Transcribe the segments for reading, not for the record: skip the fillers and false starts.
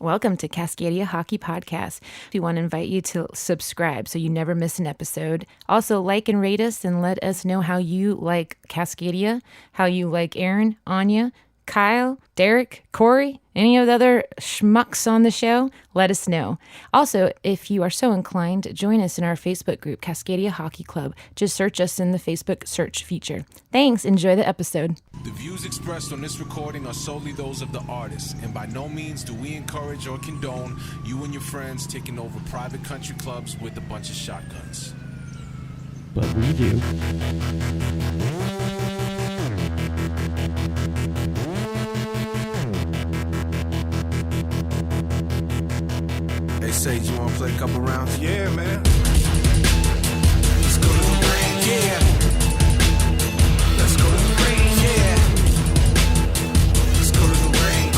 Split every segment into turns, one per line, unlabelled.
Welcome to Cascadia Hockey Podcast. We want to invite you to subscribe so you never miss an episode. Also, like and rate us and let us know how you like Cascadia, how you like Aaron, Anya, Kyle, Derek, Corey, any of the other schmucks on the show. Let us know. Also, if you are so inclined, join us in our Facebook group, Cascadia Hockey Club. Just search us in the Facebook search feature. Thanks. Enjoy the episode.
The views expressed on this recording are solely those of the artist, and by no means do we encourage or condone you and your friends taking over private country clubs with a bunch of shotguns.
But we do.
Hey, Sage, you wanna play a couple rounds?
Yeah, man.
Let's go to the ring, yeah. Let's go to the ring, yeah. Let's go to the ring,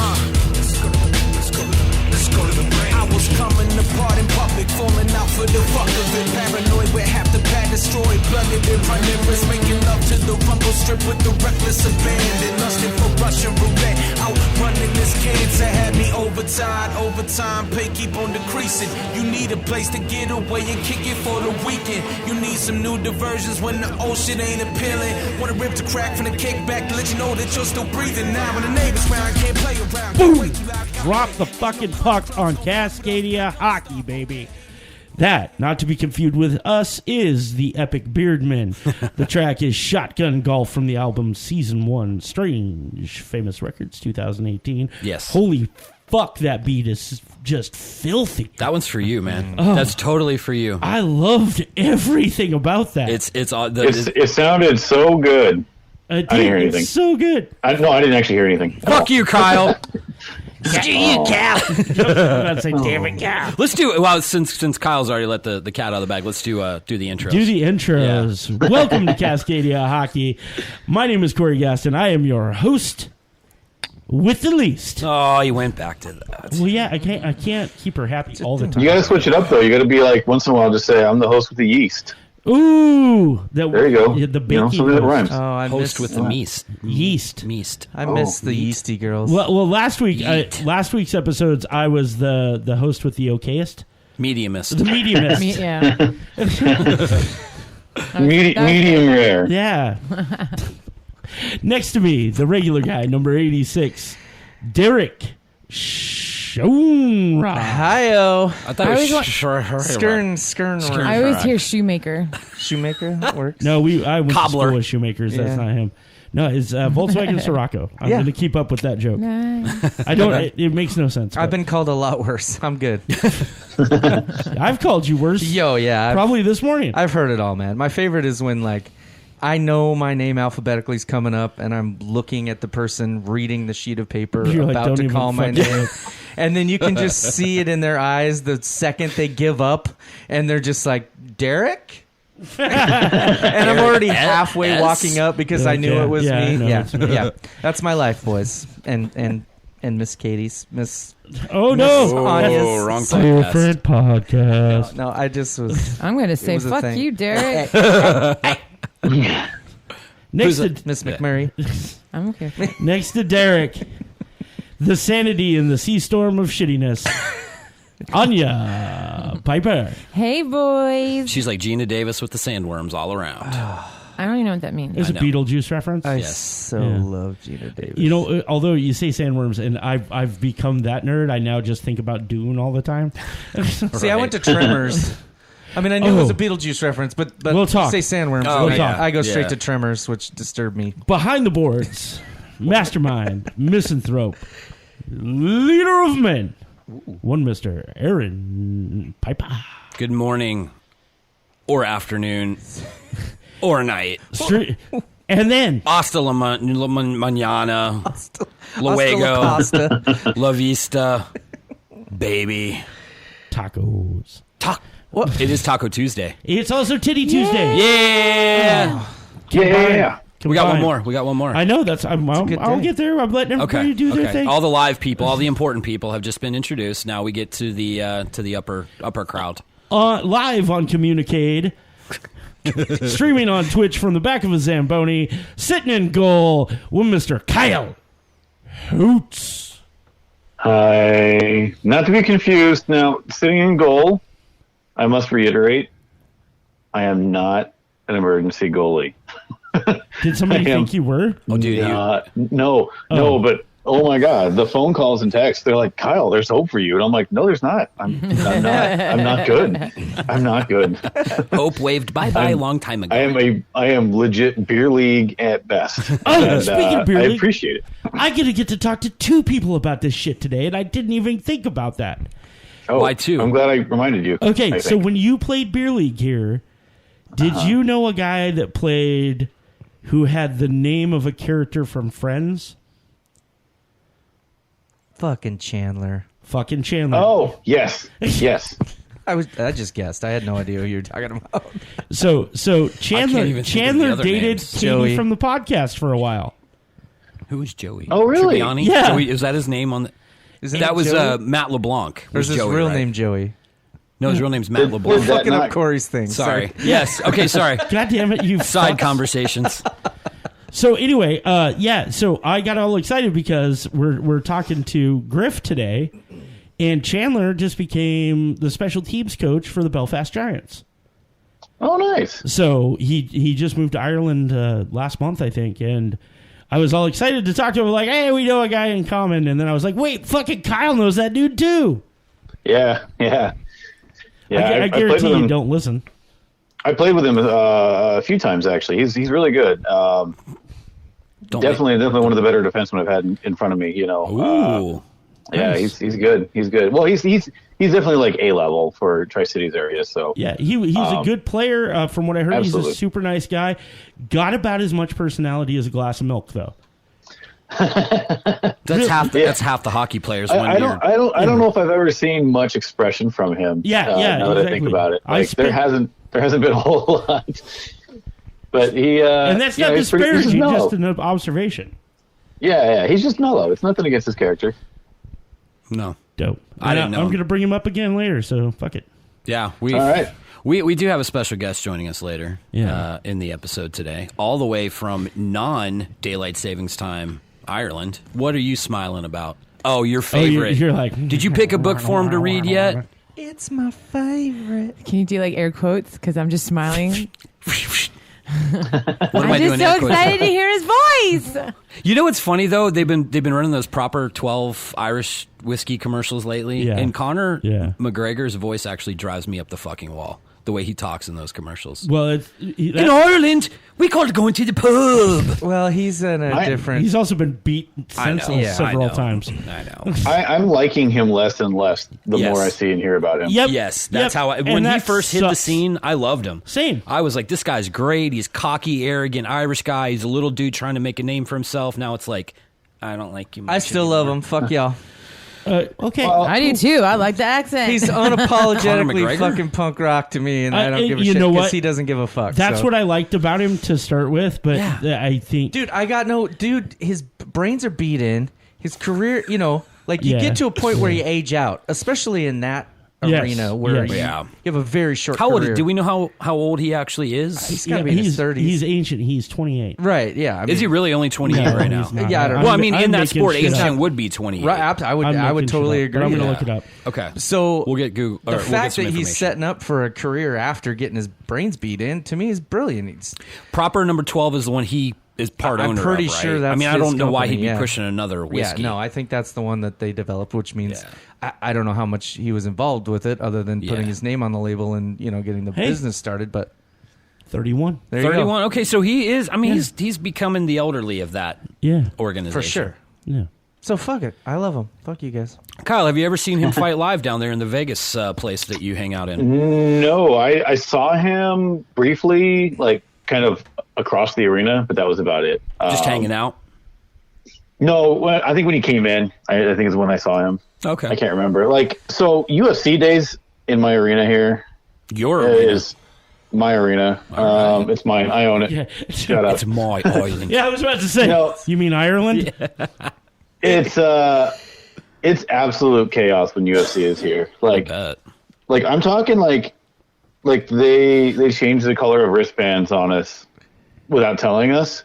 let's go to the ring.
I was coming apart in public, falling out for the fuck of it. Paranoid with half the pad destroyed, blunted and running risk, making love to the rumble strip with the reckless abandon. Lusting for Russian roulette, out running this cancer had me overtime, pay keep on decreasing. You need a place to get away and kick it for the weekend. You need some new diversions when the old shit ain't appealing. Wanna rip the crack from the kickback to let you know that you're still breathing. Now when the neighbors round, can't play around.
Boom! Drop the fucking puck on Cascadia Hockey, baby. That, not to be confused with us, is the Epic Beardmen. The track is Shotgun Golf from the album Season 1, Strange, Famous Records, 2018.
Yes.
Holy fuck, that beat is just filthy.
That one's for you, man. That's totally for you.
I loved everything about that.
It sounded so good.
I didn't
hear anything.
So good.
I didn't actually hear anything.
Fuck you, Kyle.
Screw you, Cal. I'd say, damn it, Cal.
Let's do since Kyle's already let the cat out of the bag. Let's do the intros.
Do the intros. Yeah. Welcome to Cascadia Hockey. My name is Corey Gaston. I am your host with the least.
Oh, you went back to that.
Well, yeah, I can't keep her happy all the time.
You got to switch it up though. You got to be like once in a while, just say I'm the host with the yeast.
Ooh,
there you go.
The baking
something that rhymes.
Oh, I
host with the meast.
Yeast.
I miss the yeasty girls.
Well, last week's episodes, I was the host with the okayest.
Mediumist.
The mediumist.
Yeah.
Medium rare.
Yeah. Next to me, the regular guy, number 86, Derek Schoenrock.
Hi-oh.
I thought it was
Skern.
I always hear shoemaker.
Shoemaker? That works.
No, I went
Cobbler.
to school with shoemakers.
Yeah.
That's not him. No, it's Volkswagen Scirocco. I'm going to keep up with that joke.
Nice.
I don't. It makes no sense.
I've been called a lot worse. I'm good.
I've called you worse.
Yo, yeah.
Probably this morning.
I've heard it all, man. My favorite is when, like, I know my name alphabetically is coming up, and I'm looking at the person reading the sheet of paper
You're like,
about
"Don't
to
even
call my
fucking-"
name. And then you can just see it in their eyes the second they give up, and they're just like, Derek? And I'm already halfway walking up because I knew it was me. Yeah. That's my life, boys. And Miss Katie's.
Oh, no.
Anya's.
Wrong
Different podcast.
No, I just was.
I'm going to say,
was a
fuck
thing.
you, Derek.
Next to
Miss McMurray.
I'm okay.
Next to Derek, the sanity in the sea storm of shittiness, Anya Piper.
Hey, boys.
She's like Gina Davis with the sandworms all around.
I don't even know what that means.
There's a
know.
Beetlejuice reference.
I
Yes.
so
Yeah.
love Gina Davis.
You know, although you say sandworms, and I've become that nerd, I now just think about Dune all the time.
See, I went to Tremors. I mean, I knew it was a Beetlejuice reference, but
We'll talk.
say sandworms.
Oh,
We'll talk.
I go straight
Yeah.
to Tremors, which disturbed me.
Behind the boards, mastermind, misanthrope, leader of men, one Mr. Aaron Piper.
Good morning, or afternoon, or night.
And then
Hasta la mañana, luego,
Costa.
la vista, baby.
tacos.
What? It is Taco Tuesday.
It's also Titty Tuesday.
Yeah.
Yeah.
We got one more. We got one more.
I know. I'll get there. I'm letting everybody do their thing.
All the live people, all the important people have just been introduced. Now we get to the upper crowd.
Live on Communicade. Streaming on Twitch from the back of a Zamboni. Sitting in goal with Mr. Kyle Hoots.
Not to be confused. Now, sitting in goal, I must reiterate, I am not an emergency goalie.
Did somebody think you were?
Oh, dude.
No, but oh my God, the phone calls and texts, they're like, Kyle, there's hope for you. And I'm like, no, there's not. I'm not good. I'm not good.
Hope waved bye-bye a long time ago.
I am legit beer league at best.
Oh, speaking of beer league,
I appreciate it.
I get to talk to 2 people about this shit today, and I didn't even think about that.
Oh,
why 2?
I'm glad I reminded you.
Okay, so when you played beer league here, did you know a guy that played who had the name of a character from Friends?
Fucking Chandler.
Fucking Chandler.
Oh, yes.
I just guessed. I had no idea who you were talking about.
So Chandler
even think of the other
dated
names.
Katie
Joey.
from the podcast for a while.
Who was Joey?
Oh, really?
Tribbiani?
Yeah.
Joey, is that his name on the...
His name
That was
Joey?
Matt LeBlanc.
Or is his
Joey,
real
right?
name Joey?
No, his real name's Matt
Did
LeBlanc.
that
Fucking up
not-
Corey's thing.
Sorry. Yes. Okay, sorry.
God damn it, you
Side
fucks.
conversations.
So anyway, so I got all excited because we're talking to Griff today, and Chandler just became the special teams coach for the Belfast Giants.
Oh, nice.
So he just moved to Ireland last month, I think, and I was all excited to talk to him, like, hey, we know a guy in common, and then I was like, wait, fucking Kyle knows that dude too.
Yeah.
I
played
guarantee
with
you
him.
don't listen.
I played with him a few times, actually. He's really good. Definitely one of the better defensemen I've had in front of me. You know,
Ooh.
yeah,
Nice.
he's good. He's good. Well, he's definitely like A level for Tri-Cities area. So
Yeah, he's a good player. From what I heard,
absolutely.
he's a super nice guy. Got about as much personality as a glass of milk, though.
That's half the hockey players.
I don't know if I've ever seen much expression from him.
Yeah,
Now that I think
exactly.
about it,
I
like,
spent-
there hasn't been a whole lot. But he
And that's not
he's pretty- he's
disparaging,
mellow.
just an observation.
Yeah, he's just mellow. It's nothing against his character.
No.
Dope.
I didn't know
I'm
him.
going to bring him up again later, so fuck it.
Yeah.
All right.
We do have a special guest joining us later
Yeah.
in the episode today, all the way from non-daylight savings time Ireland. What are you smiling about? Oh, your favorite.
You're like,
Did you pick a book for him to read yet?
It's my favorite.
Can you do like air quotes? Because I'm just smiling.
What am I
I'm
doing?
just so
air quotes?
excited to hear his voice.
You know what's funny though? They've been running those proper 12 Irish whiskey commercials lately,
Yeah.
and Conor
Yeah.
McGregor's voice actually drives me up the fucking wall. The way he talks in those commercials.
well,
In Ireland, we call it going to the pub.
Well, he's in a different.
he's also been beat
I know.
senseless
Yeah,
several
I know.
times.
I know.
I'm liking him less and less the
Yes.
more I see and hear about him.
Yep.
Yes, that's
Yep.
how.
And
When he
that
first hit the
sucks.
scene, I loved him.
Same.
I was like, this guy's great. He's cocky, arrogant, Irish guy. He's a little dude trying to make a name for himself. Now it's like, I don't like you much
I still love
anymore.
him. Fuck y'all.
Okay.
I do too. I like the accent.
He's
Conor
unapologetically
McGregor?
fucking punk rock to me, and I don't give a
you
shit
know
because
what?
he doesn't give a fuck.
That's
so.
what I liked about him to start with, but
Yeah.
I think
Dude, his brains are beat in. His career, you
Yeah.
get to a point where you age out, especially in that
Yes.
arena where
Yes.
you,
Yeah.
you have a very short
How
career.
old? Do we know how old he actually is?
He's got to be in his
he's
30s.
He's ancient. He's 28.
right, yeah. I mean,
Is he really only 28
No,
right now?
he's not.
Yeah, I don't know.
Well, I mean,
I'm
in that
making
sport,
shit up.
ancient would be 28.
Right, I would
I'm making
totally
shit up,
agree.
but I'm
with
gonna
that.
look it up.
Okay.
So
we'll get Google.
The
or we'll get
fact
some
that he's
information.
setting up for a career after getting his brains beat in, to me, is brilliant.
Proper number 12 is the one he is part
I'm
owner
pretty
of, right?
sure that's
I mean, I
his
don't know why
company,
he'd be
yeah.
pushing another whiskey.
Yeah, no, I think that's the one that they developed, which means I don't know how much he was involved with it, other than putting
Yeah.
his name on the label and getting the
Hey.
business started. But
31.
there you
31.
go.
Okay, so he is. I mean, he's becoming the elderly of that
Yeah.
organization
For sure.
Yeah.
So fuck it. I love him. Fuck you guys.
Kyle, have you ever seen him fight live down there in the Vegas place that you hang out in?
No, I saw him briefly, like kind of across the arena, but that was about it.
Just hanging out.
No, I think when he came in, I think is when I saw him.
Okay,
I can't remember. Like, so UFC days in my arena here
your arena.
is my arena.
right.
It's mine. I own it.
Yeah.
Shut up.
It's my island.
Yeah, I was about to say.
No.
You mean Ireland?
It's absolute chaos when UFC is here. Like I'm talking like they changed the color of wristbands on us without telling us,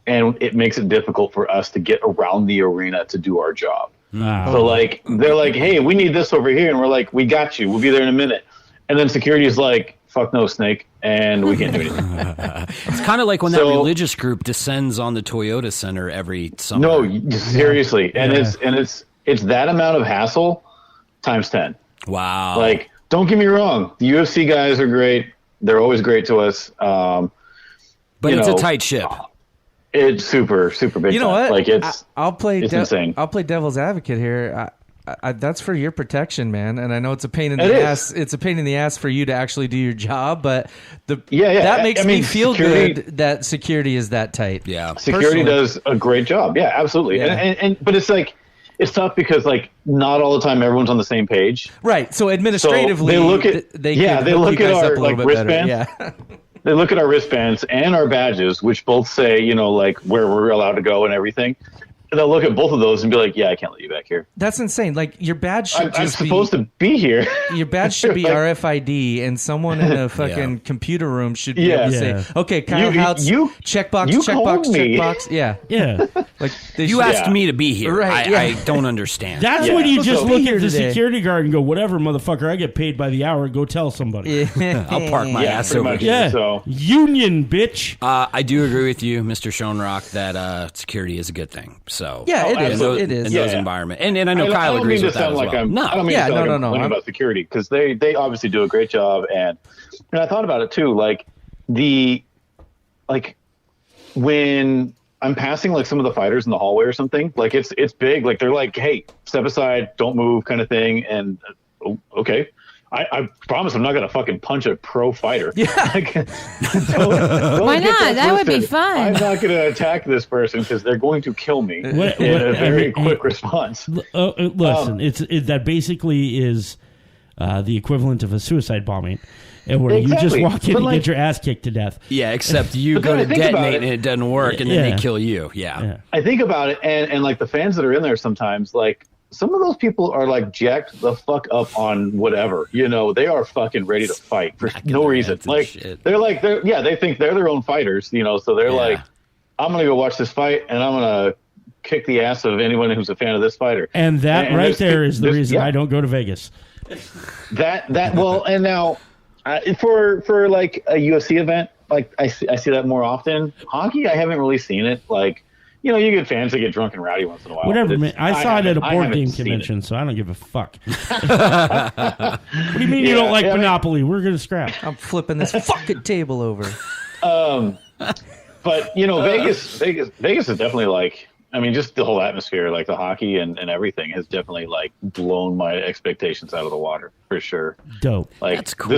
and it makes it difficult for us to get around the arena to do our job. So like they're like, hey, we need this over here, and we're like, we got you. We'll be there in a minute. And then security is like, fuck no, Snake, and we can't do anything.
It's kind of like when that religious group descends on the Toyota Center every summer.
No, seriously, and it's that amount of hassle times 10.
Wow.
Like, don't get me wrong, the UFC guys are great. They're always great to us.
But it's a tight ship.
It's super, super big.
You know
time.
what?
Like it's
insane. I'll play devil's advocate here. That's for your protection, man. And I know it's a pain in the ass. It's a pain in the ass for you to actually do your job, but that makes me feel good that security is that tight.
Yeah,
security does a great job. Yeah, absolutely. Yeah. And but it's like it's tough because like not all the time everyone's on the same page.
Right. So administratively,
they look at
they look
at our like wristbands.
Yeah.
They look at our wristbands and our badges, which both say, like where we're allowed to go and everything. And they'll look at both of those and be like, yeah, I can't let you back here.
That's insane. Like, your badge should
I'm supposed to be here.
Your badge should be RFID, and someone in a fucking computer room should be able to say, okay, Kyle Houts, checkbox. Yeah.
Yeah.
Like
you asked me to be here.
Right,
I don't understand.
That's when you just look at the security guard and go, whatever, motherfucker, I get paid by the hour. Go tell somebody.
I'll park my ass over here.
Yeah. So. Union, bitch.
I do agree with you, Mr. Schoenrock, that security is a good thing. So
it is. It is
in those environments, and I know Kyle agrees with that as well.
I don't mean to sound like I'm about security because they obviously do a great job, and I thought about it too. Like when I'm passing like some of the fighters in the hallway or something, like it's big. Like they're like, hey, step aside, don't move, kind of thing, and okay. I promise I'm not going to fucking punch a pro fighter.
Yeah.
Don't
Why not? That would be fun.
I'm not going to attack this person because they're going to kill me in a very quick response.
Listen, that basically is the equivalent of a suicide bombing. And where you just walk in and get your ass kicked to death.
Yeah, except you go to detonate and it doesn't work, and then they kill you. Yeah.
I think about it, and like the fans that are in there sometimes, like, some of those people are like jacked the fuck up on whatever, they are fucking ready to fight for no reason. Like they think they're their own fighters, so they're like, I'm going to go watch this fight and I'm going to kick the ass of anyone who's a fan of this fighter.
And that right there is the reason I don't go to Vegas.
Well, and now for like a UFC event, like I see that more often. Hockey, I haven't really seen it. Like, you get fans that get drunk and rowdy once in a while.
Whatever, man. I saw it at a board game convention, so I don't give a fuck. What do you mean you don't like Monopoly? We're going to scrap.
I'm flipping this fucking table over.
But, Vegas is definitely like, just the whole atmosphere, like the hockey and everything has definitely like blown my expectations out of the water for sure.
Dope.
Like,
that's cool.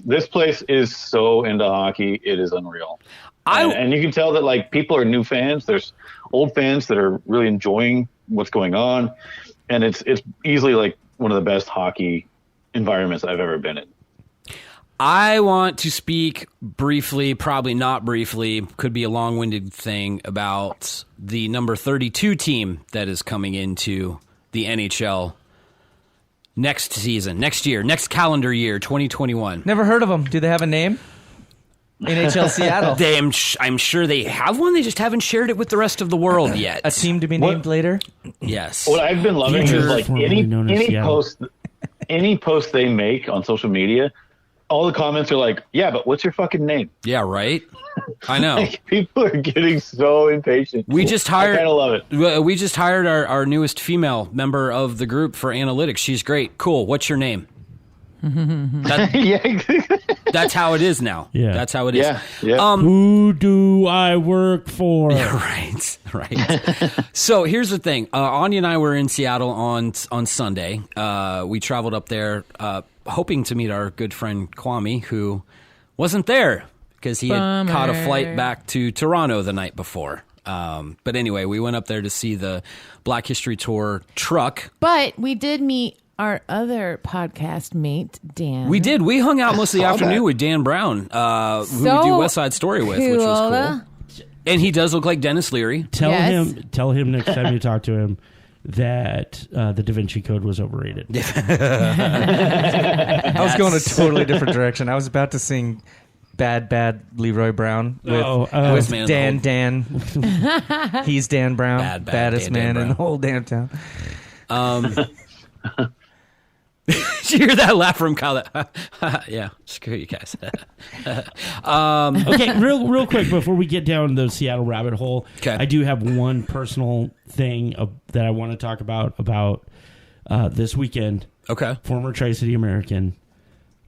This place is so into hockey. It is unreal. And you can tell that like people are new fans. There's old fans that are really enjoying what's going on, and it's easily like one of the best hockey environments I've ever been in.
I want to speak briefly, probably not briefly, could be a long-winded thing, about the number 32 team that is coming into the NHL next season, next year, next calendar year, 2021.
Never heard of them. Do they have a name? NHL Seattle.
I'm sure they have one. They just haven't shared it with the rest of the world yet.
A team to be named later?
Yes.
What I've been loving is like any post they make on social media, all the comments are like, yeah, but what's your fucking name?
Yeah, right? I know.
Like, people are getting so impatient.
I kind
of love it.
We just hired our newest female member of the group for analytics. She's great. Cool. What's your name? That's how it is now. Yeah. That's how it is.
Yeah.
Who do I work for?
Right. So here's the thing. Anya and I were in Seattle on Sunday. We traveled up there hoping to meet our good friend Kwame, who wasn't there because he had caught a flight back to Toronto the night before. But anyway, we went up there to see the Black History Tour truck.
But we did meet our other podcast mate, Dan.
We did. We hung out most of the afternoon with Dan Brown, who we do West Side Story with, which was cool. And he does look like Dennis Leary.
Tell him next time you talk to him that the Da Vinci Code was overrated.
I was going a totally different direction. I was about to sing Bad Leroy Brown with Dan. He's Dan Brown, baddest man in the whole damn town.
Did you hear that laugh from Kyle? Yeah, screw you guys.
Okay, real quick before we get down the Seattle rabbit hole,
okay.
I do have one personal thing that I want to talk about this weekend.
Okay.
Former Tri-City American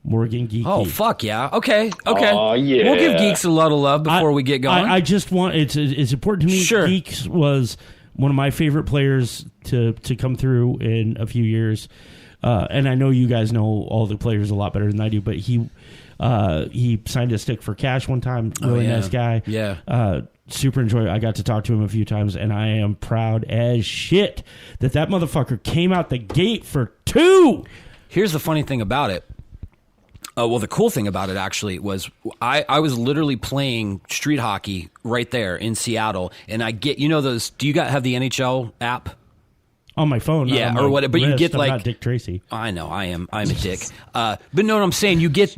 Morgan Geeky.
Oh, fuck yeah. Okay.
Oh, yeah.
We'll give Geeks a lot of love before we get going.
I just want, it's important to me.
Sure.
Geeks was one of my favorite players to come through in a few years. And I know you guys know all the players a lot better than I do, but he signed a stick for cash one time. Really nice guy.
Yeah.
Super enjoy. I got to talk to him a few times, and I am proud as shit that motherfucker came out the gate for 2.
Here's the funny thing about it. Well, the cool thing about it actually was I was literally playing street hockey right there in Seattle, and I get, you know, those. Do you have the NHL app?
On my phone,
yeah, or what? But you get
I'm not Dick Tracy.
I know, I'm a dick. But no, what I'm saying, you get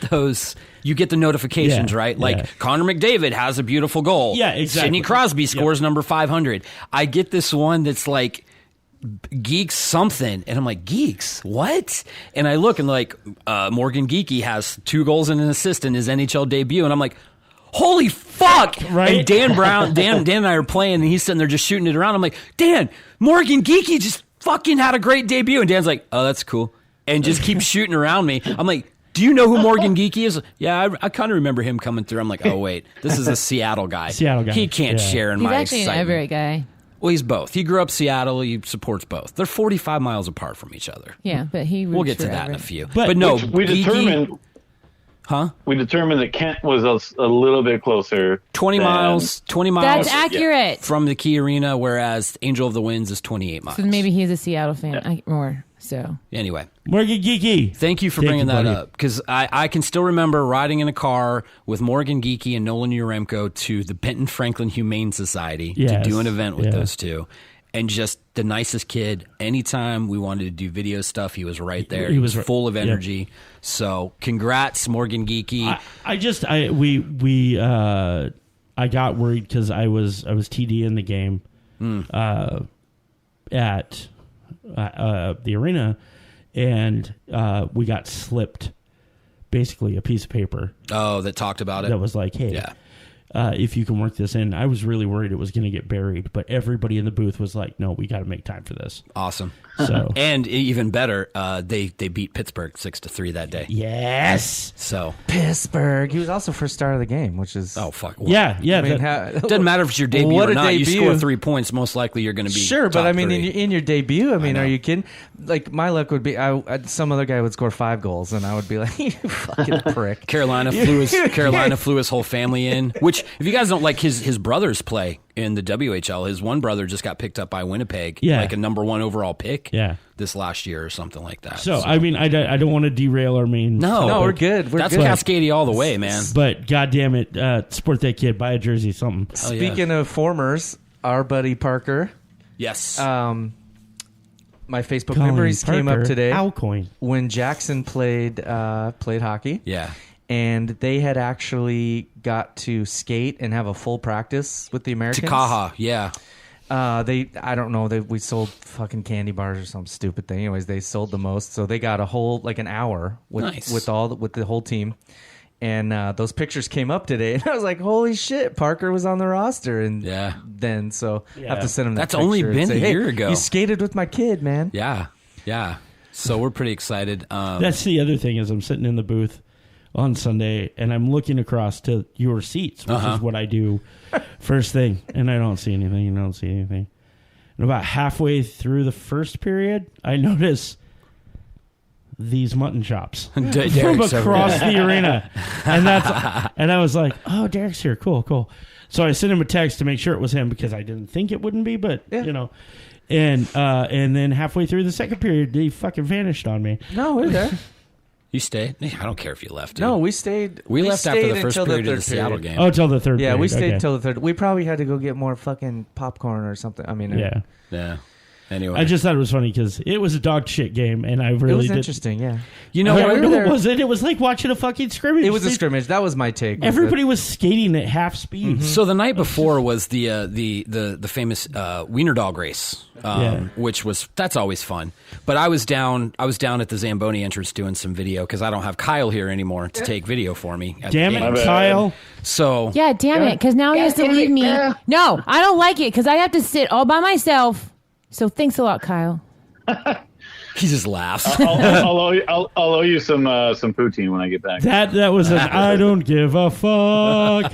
those, you get the notifications, right? Like Connor McDavid has a beautiful goal.
Yeah, exactly.
Sidney Crosby scores number 500. I get this one that's like Geeks something, and I'm like, Geeks, what? And I look and like Morgan Geeky has 2 goals and an assist in his NHL debut, and I'm like, holy fuck!
Right?
And Dan and I are playing, and he's sitting there just shooting it around. I'm like, Dan, Morgan Geeky just fucking had a great debut. And Dan's like, oh, that's cool. And just keeps shooting around me. I'm like, do you know who Morgan Geeky is? Yeah, I kind of remember him coming through. I'm like, oh, wait, this is a Seattle guy.
He
can't share in my excitement.
He's actually an Everett guy.
Well, he's both. He grew up Seattle. He supports both. They're 45 miles apart from each other.
Yeah, but he
We'll get to that in a few. But no,
we determined...
Huh?
We determined that Kent was a little bit closer.
20 miles.
That's accurate.
From the Key Arena, whereas Angel of the Winds is 28 miles.
So maybe he's a Seattle fan more. So
anyway,
Morgan Geeky.
Thank you for bringing that up, because I can still remember riding in a car with Morgan Geeky and Nolan Uremko to the Benton Franklin Humane Society to do an event with those two. And just the nicest kid. Anytime we wanted to do video stuff, he was right there. He was full of energy. Yep. So, congrats, Morgan Geeky.
I got worried because I was TD in the game at the arena, and we got slipped basically a piece of paper.
Oh, that talked about it.
That was like, hey. Yeah. If you can work this in. I was really worried it was going to get buried, but everybody in the booth was like, no, we got to make time for this.
Awesome.
So
and even better, they beat Pittsburgh 6-3 that day.
Yes.
So
Pittsburgh. He was also first star of the game, which is
fuck.
Well, yeah.
I mean,
doesn't matter if it's your debut or not. You score 3 points, most likely you're going to be
sure. But I mean, in your debut, I mean,
are
you kidding? Like my luck would be, some other guy would score 5 goals, and I would be like, you fucking prick.
Carolina flew his whole family in. Which, if you guys don't like, his brothers play in the WHL. His one brother just got picked up by Winnipeg, like a number 1 overall pick.
Yeah.
This last year or something like that.
So I mean, I don't want to derail our main.
No,
we're good.
That's Cascadia all the way, man.
But goddamn it, support that kid. Buy a jersey, something.
Speaking of formers, our buddy Parker.
Yes.
My Facebook memories came up today.
Alcoin.
When Jackson played hockey.
Yeah.
And they had actually got to skate and have a full practice with the Americans.
Takaha, yeah.
I don't know. We sold fucking candy bars or some stupid thing. Anyways, they sold the most, so they got a whole an hour with the whole team. And those pictures came up today, and I was like, "Holy shit!" Parker was on the roster, and I have to send him that.
That's only been a year ago.
You skated with my kid, man.
Yeah. So we're pretty excited.
That's the other thing is I'm sitting in the booth on Sunday, and I'm looking across to your seats, which is what I do first thing, and I don't see anything. And about halfway through the first period, I notice these mutton chops from across the arena, and I was like, "Oh, Derek's here, cool." So I sent him a text to make sure it was him because I didn't think it wouldn't be, but you know. And then halfway through the second period, they fucking vanished on me.
No, we're there.
You stayed? I don't care if you left. Dude.
No, we stayed.
We left after the first period of the Seattle game.
Oh, till the third period.
Yeah, we stayed till the third. We probably had to go get more fucking popcorn or something. I mean,
yeah. Anyway,
I just thought it was funny because it was a dog shit game, and I really
It was
did.
interesting, yeah.
You know,
It wasn't. It was like watching a fucking scrimmage.
It was a scrimmage. That was my take.
Everybody was skating at half speed.
So the night before was the famous wiener dog race, that's always fun. But I was down at the Zamboni entrance doing some video because I don't have Kyle here anymore to take video for me.
Damn it, Kyle!
So
Yeah, damn it, because now he has to leave me. No, I don't like it because I have to sit all by myself. So thanks a lot, Kyle.
he just laughs.
I'll owe you some poutine when I get back.
That was an I don't give a fuck.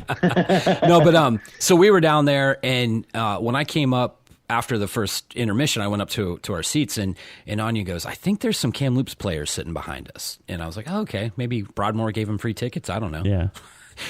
No, but so we were down there, and when I came up after the first intermission, I went up to our seats, and Anya goes, I think there's some Kamloops players sitting behind us. And I was like, oh, okay, maybe Broadmoor gave him free tickets. I don't know.
Yeah.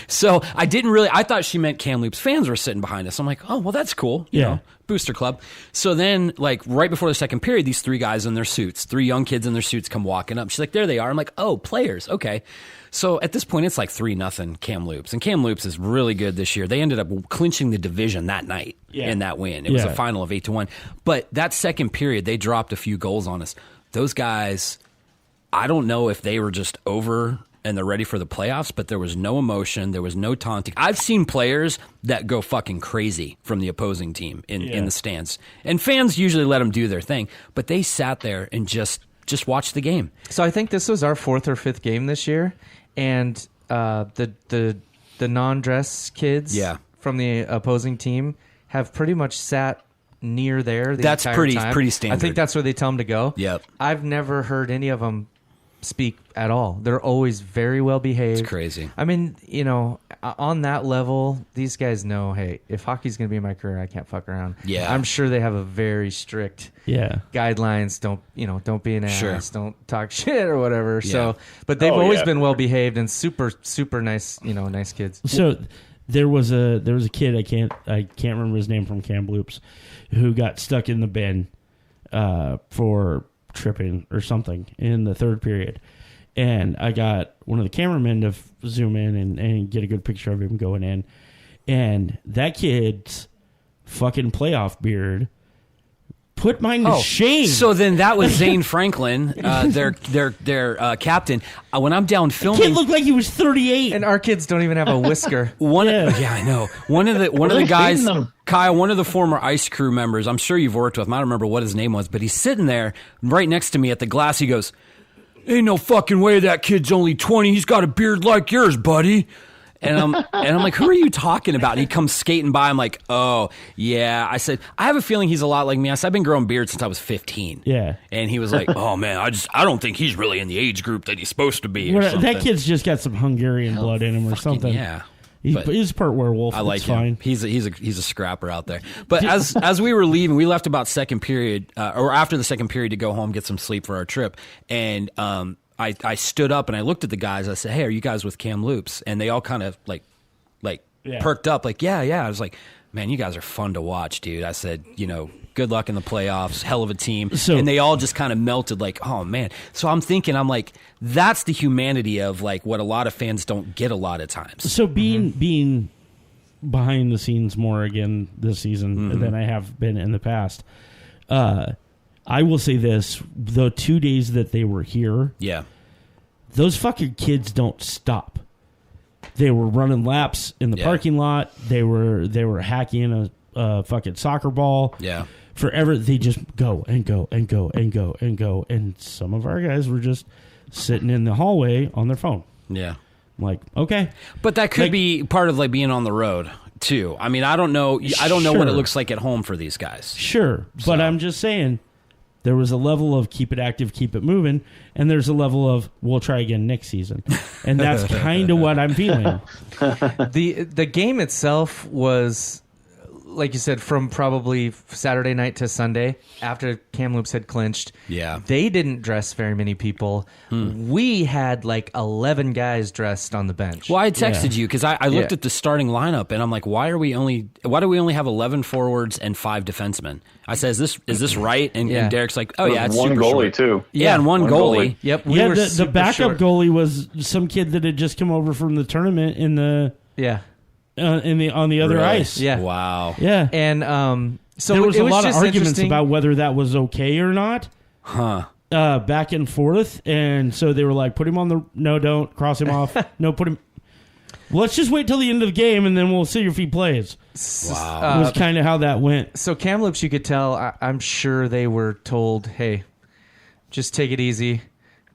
So I thought she meant Kamloops fans were sitting behind us. I'm like, oh, well, that's cool. You know, booster club. So then, like, right before the second period, these three guys in their suits, three young kids in their suits come walking up. She's like, there they are. I'm like, oh, players. Okay. So at this point, it's like 3-0 Kamloops. And Kamloops is really good this year. They ended up clinching the division that night in that win. It was a final of 8-1. But that second period, they dropped a few goals on us. Those guys, I don't know if they were just over and they're ready for the playoffs, but there was no emotion. There was no taunting. I've seen players that go fucking crazy from the opposing team in the stands. And fans usually let them do their thing. But they sat there and just watched the game.
So I think this was our fourth or fifth game this year. And the non-dress kids from the opposing team have pretty much sat near there the
That's
entire time.
pretty standard.
I think that's where they tell them to go.
Yep.
I've never heard any of them speak at all. They're always very well behaved.
It's crazy.
I mean, you know, on that level, these guys know, hey, if hockey's going to be my career, I can't fuck around.
Yeah.
I'm sure they have a very strict guidelines. Don't be an ass. Don't talk shit or whatever.
Yeah.
So, but they've always been well behaved and super, super nice, nice kids.
So there was a kid, I can't remember his name, from Kamloops, who got stuck in the bin for tripping or something in the third period. And I got one of the cameramen to zoom in and get a good picture of him going in. And that kid's fucking playoff beard put mine to shame.
So then that was Zane Franklin, their captain. When I'm down filming,
the kid looked like he was 38,
and our kids don't even have a whisker.
I know. One of the guys, Kyle, one of the former ICE crew members. I'm sure you've worked with him. I don't remember what his name was, but he's sitting there right next to me at the glass. He goes, "Ain't no fucking way that kid's only 20. He's got a beard like yours, buddy." And I'm like, who are you talking about? And he comes skating by. I'm like, oh, yeah. I said, I have a feeling he's a lot like me. I said, I've been growing beard since I was 15.
Yeah.
And he was like, oh, man, I don't think he's really in the age group that he's supposed to be. Or something.
That kid's just got some Hungarian blood in him or something.
Yeah.
He's part werewolf.
I like
it's
him.
Fine.
He's a scrapper out there. But as we were leaving, we left about second period, or after the second period, to go home, get some sleep for our trip. And I stood up and I looked at the guys. I said, hey, are you guys with Kamloops? And they all kind of perked up, like, yeah. I was like, man, you guys are fun to watch, dude. I said, good luck in the playoffs, hell of a team. And they all just kind of melted, like, oh, man. So I'm like, that's the humanity of, like, what a lot of fans don't get a lot of times.
So being behind the scenes more again this season than I have been in the past, I will say this, the 2 days that they were here, those fucking kids don't stop. They were running laps in the parking lot. They were hacking a fucking soccer ball.
Yeah.
Forever. They just go and go and go and go and go. And some of our guys were just sitting in the hallway on their phone.
Yeah.
I'm like, okay.
But that could be part of, like, being on the road too. I mean, I don't know what it looks like at home for these guys.
Sure. But I'm just saying, there was a level of keep it active, keep it moving, and there's a level of we'll try again next season. And that's kind of what I'm feeling.
The game itself was, like you said, from probably Saturday night to Sunday after Kamloops had clinched.
Yeah.
They didn't dress very many people. We had like 11 guys dressed on the bench.
Well, I texted you because I looked at the starting lineup and I'm like, why do we only have 11 forwards and 5 defensemen? I said, is this right? And Derek's like, oh yeah, it's
one
super
goalie
short.
too.
Yeah, and one goalie.
Yep.
The backup goalie was some kid that had just come over from the tournament in the on the other ice.
Yeah.
Wow.
Yeah.
And So
there was a
was
lot of
just
arguments
interesting.
about whether that was okay or not. Back and forth, and so they were like, put him on the no, don't cross him off. No, put him. Let's just wait till the end of the game, and then we'll see if he plays.
Wow.
Was kind of how that went.
So Kamloops, you could tell. I'm sure they were told, "Hey, just take it easy.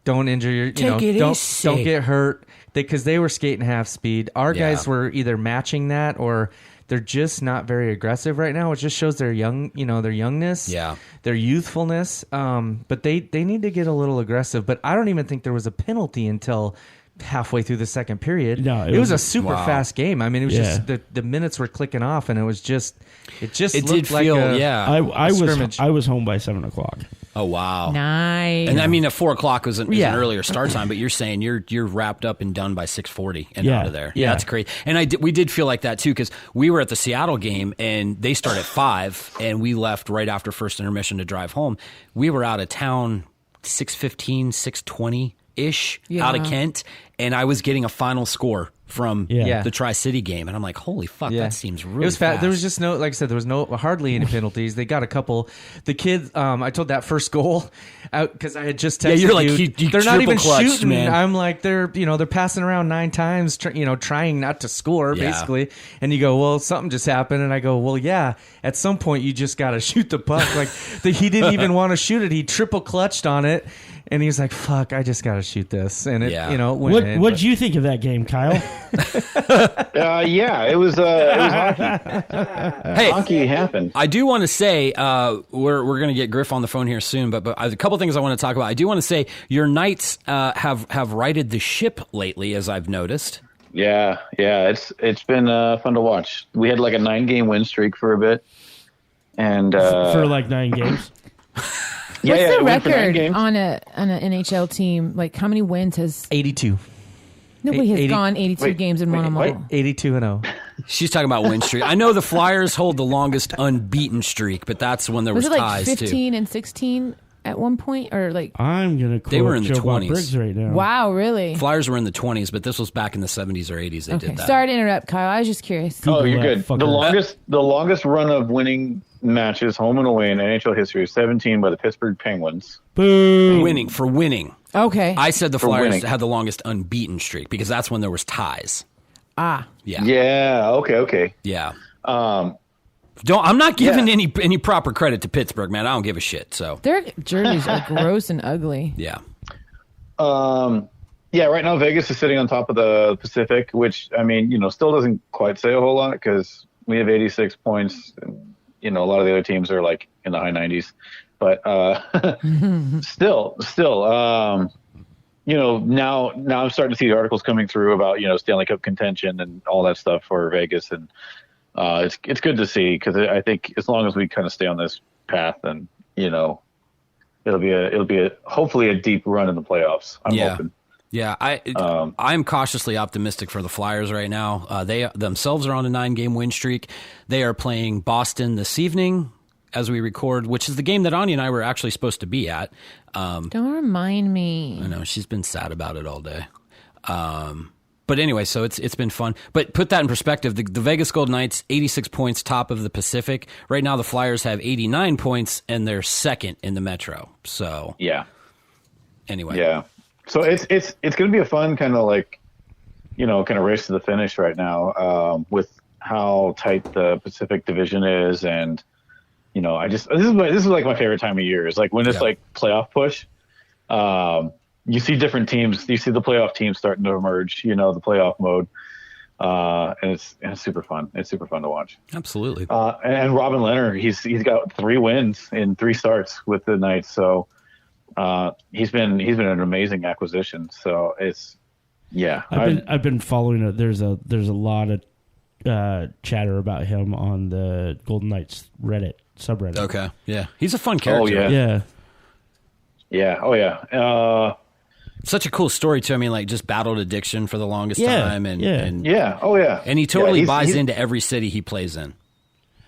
Don't injure your. Don't get hurt." Because they were skating half speed. Our guys were either matching that or they're just not very aggressive right now. It just shows their their youngness, their youthfulness. But they need to get a little aggressive. But I don't even think there was a penalty until halfway through the second period.
No,
it was a super fast game. I mean, it was just the minutes were clicking off, and it looked
did
like
feel
a scrimmage.
I was home by 7:00.
Oh wow,
Nice.
And I mean, at 4:00 is an earlier start time, but you're saying you're wrapped up and done by 6:40 and out of there. Yeah, that's crazy. And we did feel like that too, because we were at the Seattle game and they start at 5, and we left right after first intermission to drive home. We were out of town 6:15, 6:20 ish out of Kent, and I was getting a final score from the Tri-City game, and I'm like, holy fuck, that seems really
it was
fast.
There was just no, like I said, there was hardly any penalties. They got a couple. The kids, I told that first goal out because I had just texted
you're like, you
they're not even
triple-clutched,
shooting.
man.
I'm like, they're passing around 9 times, trying not to score basically. And you go, well, something just happened, and I go, well, yeah. At some point, you just got to shoot the puck. Like he didn't even want to shoot it. He triple clutched on it. And he was like, "Fuck! I just got to shoot this." And it, went in.
What did you think of that game, Kyle?
It was hockey.
Hey,
hockey happened.
I do want to say we're going to get Griff on the phone here soon, but a couple things I want to talk about. I do want to say your Knights have righted the ship lately, as I've noticed.
Yeah, it's been fun to watch. We had like a 9-game win streak for a bit, and
for like 9 games.
What's the record on an NHL team? Like, how many wins has
82?
Nobody has gone 82 games and won them all.
82-0.
She's talking about win streak. I know the Flyers hold the longest unbeaten streak, but that's when there was
it like
ties
15 and 16 at one point, or like
I'm gonna quote
they were in the
Joe Bob
20s
Briggs right now.
Wow, really?
Flyers were in the 20s, but this was back in the 70s or 80s. They did that.
Sorry to interrupt, Kyle. I was just curious.
Oh, you're good. The longest run of winning matches home and away in NHL history is 17 by the Pittsburgh Penguins.
Boo!
Winning.
Okay.
I said the Flyers had the longest unbeaten streak because that's when there was ties.
Ah.
Yeah.
Yeah. Okay.
Yeah. I'm not giving any proper credit to Pittsburgh, man. I don't give a shit. So
their jerseys are gross and ugly.
Yeah.
Right now Vegas is sitting on top of the Pacific, which I mean, still doesn't quite say a whole lot because we have 86 points. And, a lot of the other teams are like in the high 90s, but still. Now I'm starting to see the articles coming through about Stanley Cup contention and all that stuff for Vegas, and it's good to see because I think as long as we kind of stay on this path, then it'll be hopefully a deep run in the playoffs. I'm hoping.
Yeah, I'm cautiously optimistic for the Flyers right now. They themselves are on a 9-game win streak. They are playing Boston this evening as we record, which is the game that Anya and I were actually supposed to be at.
Don't remind me.
I know, she's been sad about it all day. But anyway, so it's been fun. But put that in perspective, the Vegas Golden Knights, 86 points, top of the Pacific. Right now the Flyers have 89 points, and they're second in the Metro. So
yeah.
Anyway.
Yeah. So it's going to be a fun kind of like, kind of race to the finish right now with how tight the Pacific Division is, and this is like my favorite time of year. Is like when it's like playoff push. You see different teams. You see the playoff teams starting to emerge. The playoff mode, and it's super fun. It's super fun to watch.
Absolutely.
And Robin Leonard, he's got 3 wins in 3 starts with the Knights. So. He's been an amazing acquisition. So I've been following it. There's a lot of chatter about him on the Golden Knights Reddit subreddit.
Okay, yeah, he's a fun character.
Oh yeah.
Such a cool story too. I mean, like just battled addiction for the longest time, and and he totally buys into every city he plays in.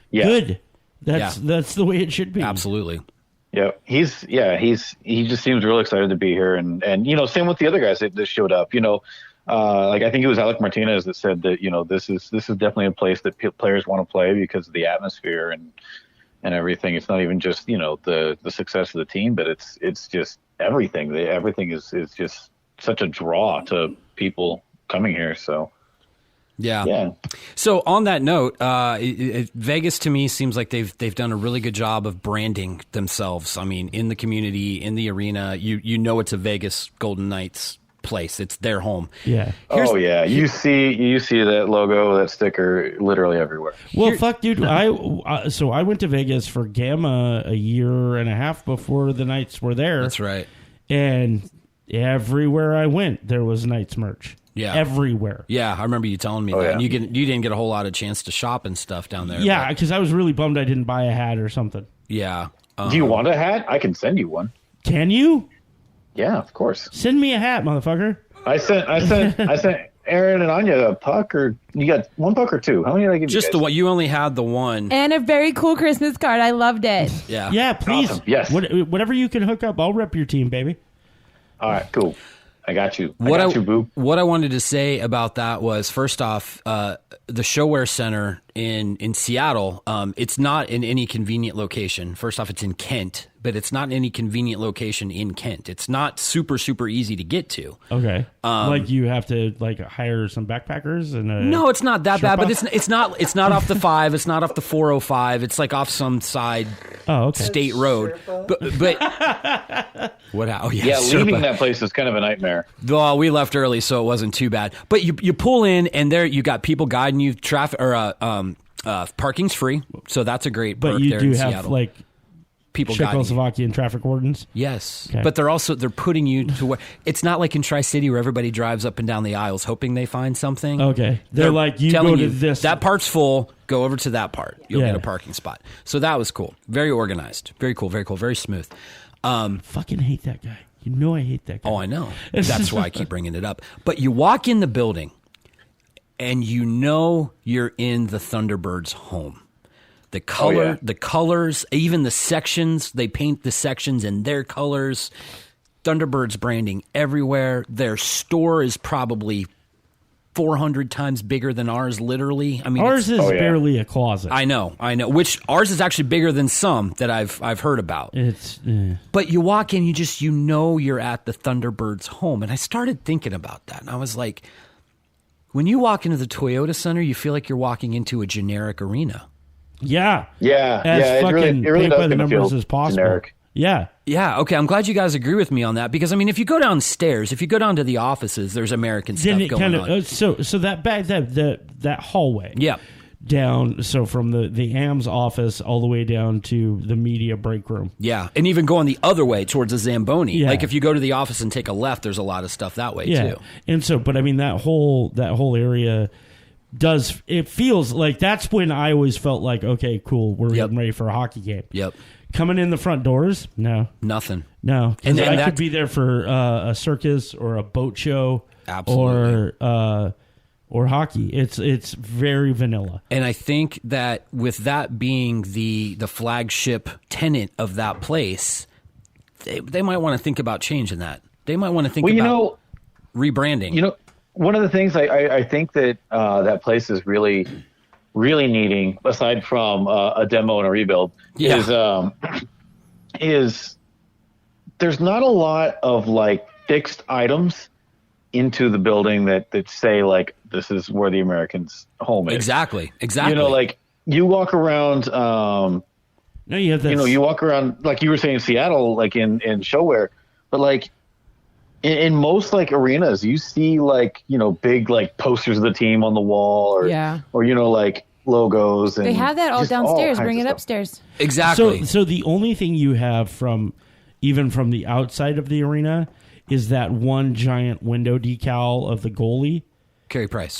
Yeah, good. That's the way it should be. Absolutely.
Yeah, he just seems real excited to be here, and same with the other guys that showed up. Like I think it was Alec Martinez that said that this is definitely a place that players want to play because of the atmosphere, and and everything. It's not even just, the success of the team, but it's just everything. Everything is just such a draw to people coming here. So yeah.
So on that note, Vegas to me seems like they've done a really good job of branding themselves. I mean, in the community, in the arena, you know it's a Vegas Golden Knights place. It's their home.
Yeah.
You see that logo, that sticker, literally everywhere.
Well, fuck, dude. I went to Vegas for Gamma a year and a half before the Knights were there.
That's right.
And everywhere I went, there was Knights merch.
Yeah.
Everywhere.
Yeah, I remember you telling me that.
Yeah.
And you didn't get a whole lot of chance to shop and stuff down there.
Yeah, because I was really bummed I didn't buy a hat or something.
Yeah.
Do you want a hat? I can send you one.
Can you?
Yeah, of course.
Send me a hat, motherfucker.
I sent Aaron and Anya a puck, or you got one puck or two? How many did I give you?
Just
guys?
the one. You only had the one.
And a very cool Christmas card. I loved it.
Yeah.
Yeah, please.
Awesome. Yes.
Whatever you can hook up, I'll rep your team, baby.
All right, cool. I got you. I got you, boo.
What I wanted to say about that was, first off, the ShoWare Center in Seattle, it's not in any convenient location. First off, it's in Kent, but it's not in any convenient location in Kent. It's not super, super easy to get to.
Okay. You have to hire some backpackers and
no, it's not that bad, but it's not off the 5. It's not off the 405. It's off some side state road. But what? Oh yeah,
leaving that place is kind of a nightmare.
Well, we left early, so it wasn't too bad. But you pull in, and there you got people guiding you. Traffic or parking's free, so that's a great perk.
But you
there
do
in
have
Seattle. People
Czechoslovakian traffic wardens.
Yes,
okay.
But they're putting you to where it's not like in Tri-City where everybody drives up and down the aisles hoping they find something.
Okay, they're like, you
telling
go to this.
That part's full. Go over to that part. You'll get a parking spot. So that was cool. Very organized. Very cool. Very cool. Very smooth.
Fucking hate that guy. You know I hate that guy.
Oh, I know. That's why I keep bringing it up. But you walk in the building, and you know you're in the Thunderbirds' home. The colors, even the sections, they paint the sections in their colors. Thunderbirds branding everywhere. Their store is probably 400 times bigger than ours, literally. I mean,
ours is barely a closet.
I know. Which ours is actually bigger than some that I've heard about. But you walk in, you know you're at the Thunderbirds' home, and I started thinking about that, and I was like, when you walk into the Toyota Center, you feel like you're walking into a generic arena.
Yeah.
It really does
by the numbers
feel
as possible.
Generic.
Yeah.
Yeah, okay. I'm glad you guys agree with me on that, because I mean, if you go downstairs, if you go down to the offices, there's American stuff going on.
So that back that hallway.
Yeah.
Down, so from the AM's office all the way down to the media break room.
Yeah, and even going the other way towards the Zamboni.
Yeah.
Like if you go to the office and take a left, there's a lot of stuff that way too.
And so, but I mean, that whole area it feels like that's when I always felt like, okay, cool, we're getting ready for a hockey game.
Yep.
Coming in the front doors, no.
Nothing.
No. And I could be there for a circus or a boat show.
Absolutely.
Or hockey. It's very vanilla.
And I think that with that being the flagship tenant of that place, they might want to think about changing that. They might want to think about rebranding.
One of the things I think that that place is really, really needing, aside from a demo and a rebuild, is there's not a lot of fixed items into the building that say this is where the Americans' home is.
Exactly.
You walk around.
No, you have that.
You walk around like you were saying in Seattle, in ShoWare, but in most arenas, you see big posters of the team on the wall, or logos. And
they have that all downstairs. Bring it upstairs.
Exactly.
So the only thing you have from the outside of the arena is that one giant window decal of the goalie.
Carey Price.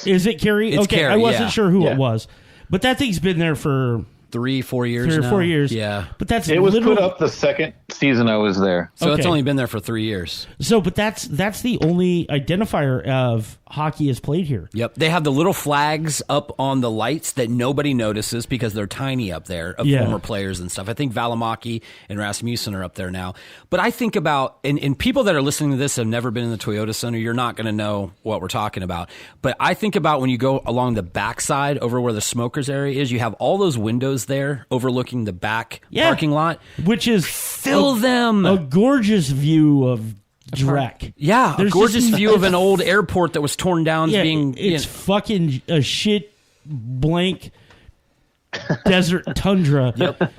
Is it Carey?
It's
okay,
Carey,
I wasn't sure who it was, but that thing's been there for
3-4 years.
3 or 4 years.
Yeah,
but
it was put up the second season I was there,
so it's only been there for 3 years.
So, but that's the only identifier of hockey is played here.
Yep, they have the little flags up on the lights that nobody notices because they're tiny up there of former players and stuff. I think Valimaki and Rasmussen are up there now. But I think about and people that are listening to this have never been in the Toyota Center. You're not going to know what we're talking about. But I think about when you go along the backside over where the smokers area is, you have all those windows terraces there overlooking the back parking lot.
Which is
fill them.
A gorgeous view of Drek.
Yeah,
There's
a gorgeous
just-
view of an old airport that was torn down.
Yeah,
being
it's fucking a shit blank desert tundra.
Yep.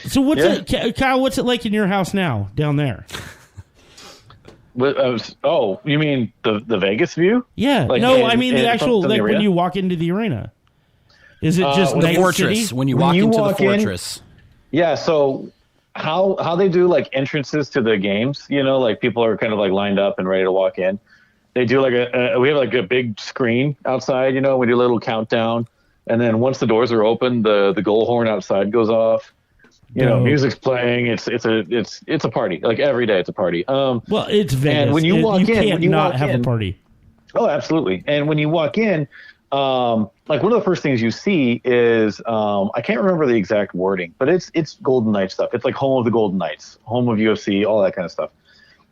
So what's it, Kyle? What's it like in your house now down there?
Oh, you mean the Vegas view?
Yeah.
Like
no,
in-
I mean the
in-
actual
from the
like when
arena?
you walk into the arena. Is it just
the
Night
fortress.
City?
When you
When
walk
you
into the
walk in-
fortress.
Yeah, so how they do like entrances to the games, you know, like people are kind of like lined up and ready to walk in. They do like we have like a big screen outside, you know, we do a little countdown, and then once the doors are open, the goal horn outside goes off. You know, music's playing. It's a party. Like every day, it's a party.
Well, it's Vegas.
And when you walk in,
can't
when you
not
walk
have
in-
a party.
Oh, absolutely. And when you walk in, like one of the first things you see is I can't remember the exact wording, but it's Golden Knights stuff. It's like home of the Golden Knights, home of UFC, all that kind of stuff.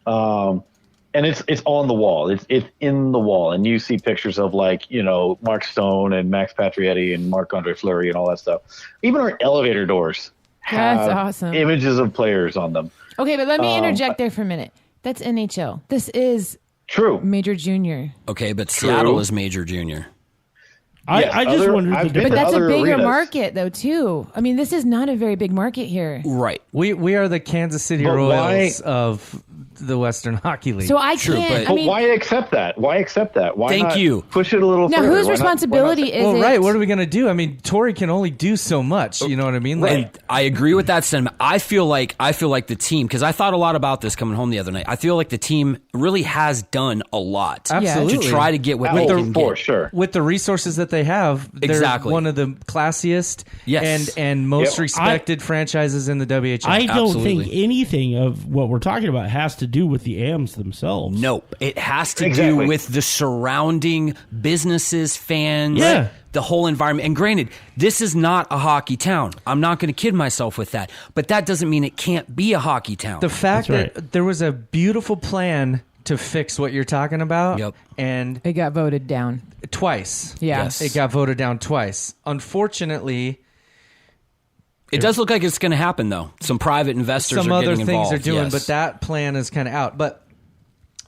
And it's on the wall. It's in the wall, and you see pictures of like, you know, Mark Stone and Max Pacioretty and Marc-Andre Fleury and all that stuff. Even our elevator doors have
That's awesome.
images of players on them.
Okay, but let me interject there for a minute. That's NHL. This is
True.
Major Junior.
Okay, but Seattle is Major Junior.
I just wondered
I've
the
been
But
to
that's a
other
bigger
arenas.
market, though, too. I mean, this is not a very big market here.
Right.
We are the Kansas City
But
Royals of the Western Hockey League.
So I
True,
can't.
but-
I mean,
Why accept that? Why accept that? Why
Thank
not
you.
push it a little
now
further?
whose
Why not-
responsibility is
well,
it?
right. What are we going to do? I mean, Torrey can only do so much. You know what I mean? Like,
And I agree with that sentiment. I feel like the team, because I thought a lot about this coming home the other night. I feel like the team really has done a lot
Absolutely.
to try to get what they can
for
get.
sure.
with the resources that they have, they're
Exactly.
one of the classiest
Yes.
and most
Yep.
respected franchises in the WHL.
I don't
Absolutely.
think anything of what we're talking about has to do with the AMs themselves.
Nope. It has to
Exactly.
do with the surrounding businesses, fans,
Yeah.
the whole environment. And granted, this is not a hockey town. I'm not going to kid myself with that. But that doesn't mean it can't be a hockey town.
the fact
That's
that there was a beautiful plan to fix what you're talking about,
Yep.
and
It got voted down.
twice.
Yeah.
Yes.
It got voted down twice. Unfortunately,
It does look like it's going to happen, though. Some private investors
some
are
other
getting
things
involved.
are doing,
yes.
but that plan is kind of out. But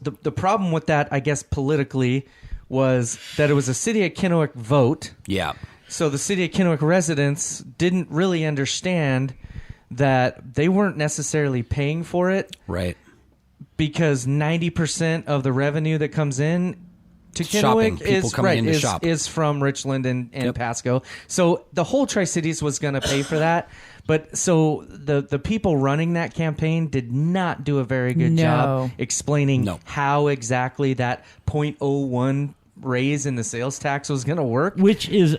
the problem with that, I guess, politically, was that it was a City of Kennewick vote.
Yeah.
So the City of Kennewick residents didn't really understand that they weren't necessarily paying for it
Right.
because 90% of the revenue that comes in to
Shopping.
Kennewick
People coming in to shop.
is from Richland and
Yep.
Pasco. So the whole Tri-Cities was going to pay for that. But so the people running that campaign did not do a very good
No.
job explaining
No.
how exactly that 0.01 raise in the sales tax was going to work.
Which is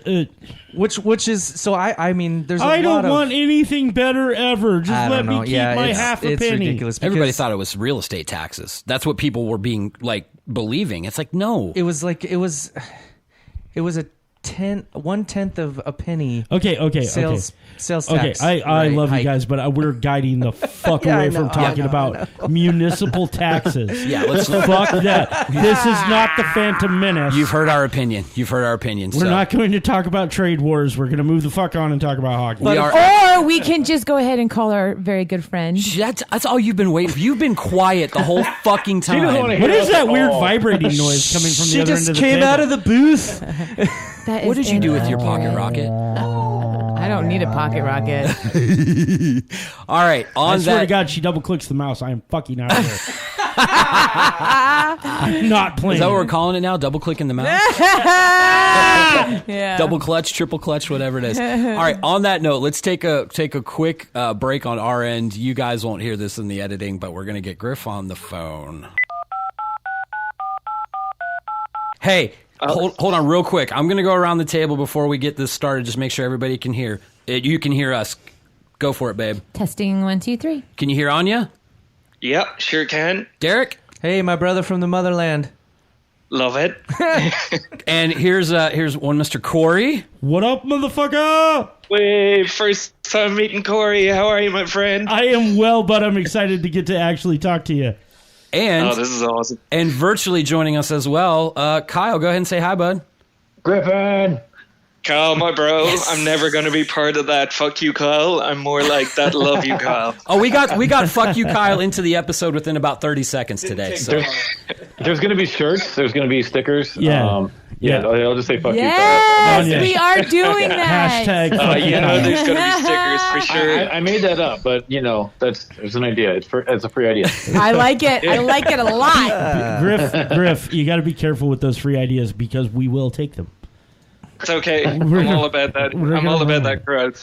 Which is so I mean there's a
I
lot
don't
of
want anything better ever. Just
I
let
don't
me
know.
keep
Yeah,
my
it's,
half a
it's
penny.
ridiculous. Because
Everybody thought it was real estate taxes. That's what people were being like believing. It's like, no.
it was like it was a 1/10 of a penny.
Okay.
Sales
Okay,
tax.
I love
hike.
you guys, but we're guiding the fuck
Yeah, I
away
know,
from talking
I know,
about municipal taxes.
Yeah, let's.
Fuck that. This is not the Phantom Menace.
You've heard our opinion.
We're not going to talk about trade wars. We're going to move the fuck on and talk about hockey.
We are.
Or we can just go ahead and call our very good friend.
That's all you've been waiting for. You've been quiet the whole fucking time.
doesn't wanna
What
hear
is
us
that
at
weird
all.
vibrating noise coming from
She
the other
just
end of the
came
table?
out of the booth.
That
What
is
did you do with
in-
your pocket rocket?
I don't need a pocket rocket.
All right,
I
on
swear to
that.
God, she double clicks the mouse. I am fucking out of here. I'm not playing.
Is that what we're calling it now? Double clicking the mouse?
Yeah.
Double clutch, triple clutch, whatever it is. All right, on that note, let's take a quick break on our end. You guys won't hear this in the editing, but we're going to get Griff on the phone. Hey, hold on real quick. I'm going to go around the table before we get this started. Just make sure everybody can hear. You can hear us. Go for it, babe.
Testing 1, 2, 3.
Can you hear Anya?
Yep, sure can.
Derek?
Hey, my brother from the motherland.
Love it.
And here's one Mr. Corey.
What up, motherfucker?
Wait, first time meeting Corey. How are you, my friend?
I am well, but I'm excited to get to actually talk to you.
And
Oh, this is awesome.
and virtually joining us as well, Kyle. Go ahead and say hi, bud.
Griffin.
Kyle, my bro, I'm never going to be part of that. Fuck you, Kyle. I'm more like that. Love you, Kyle.
Oh, we got fuck you, Kyle, into the episode within about 30 seconds today. So
there's going to be shirts. There's going to be stickers.
Yeah.
I'll just say fuck you, Kyle.
Yes, we are doing that.
Hashtag.
There's going to be stickers for sure.
I made that up, but there's an idea. It's a free idea.
I like it. I like it a lot.
Griff, you got to be careful with those free ideas because we will take them.
It's okay. I'm all about that. I'm all about that crowd.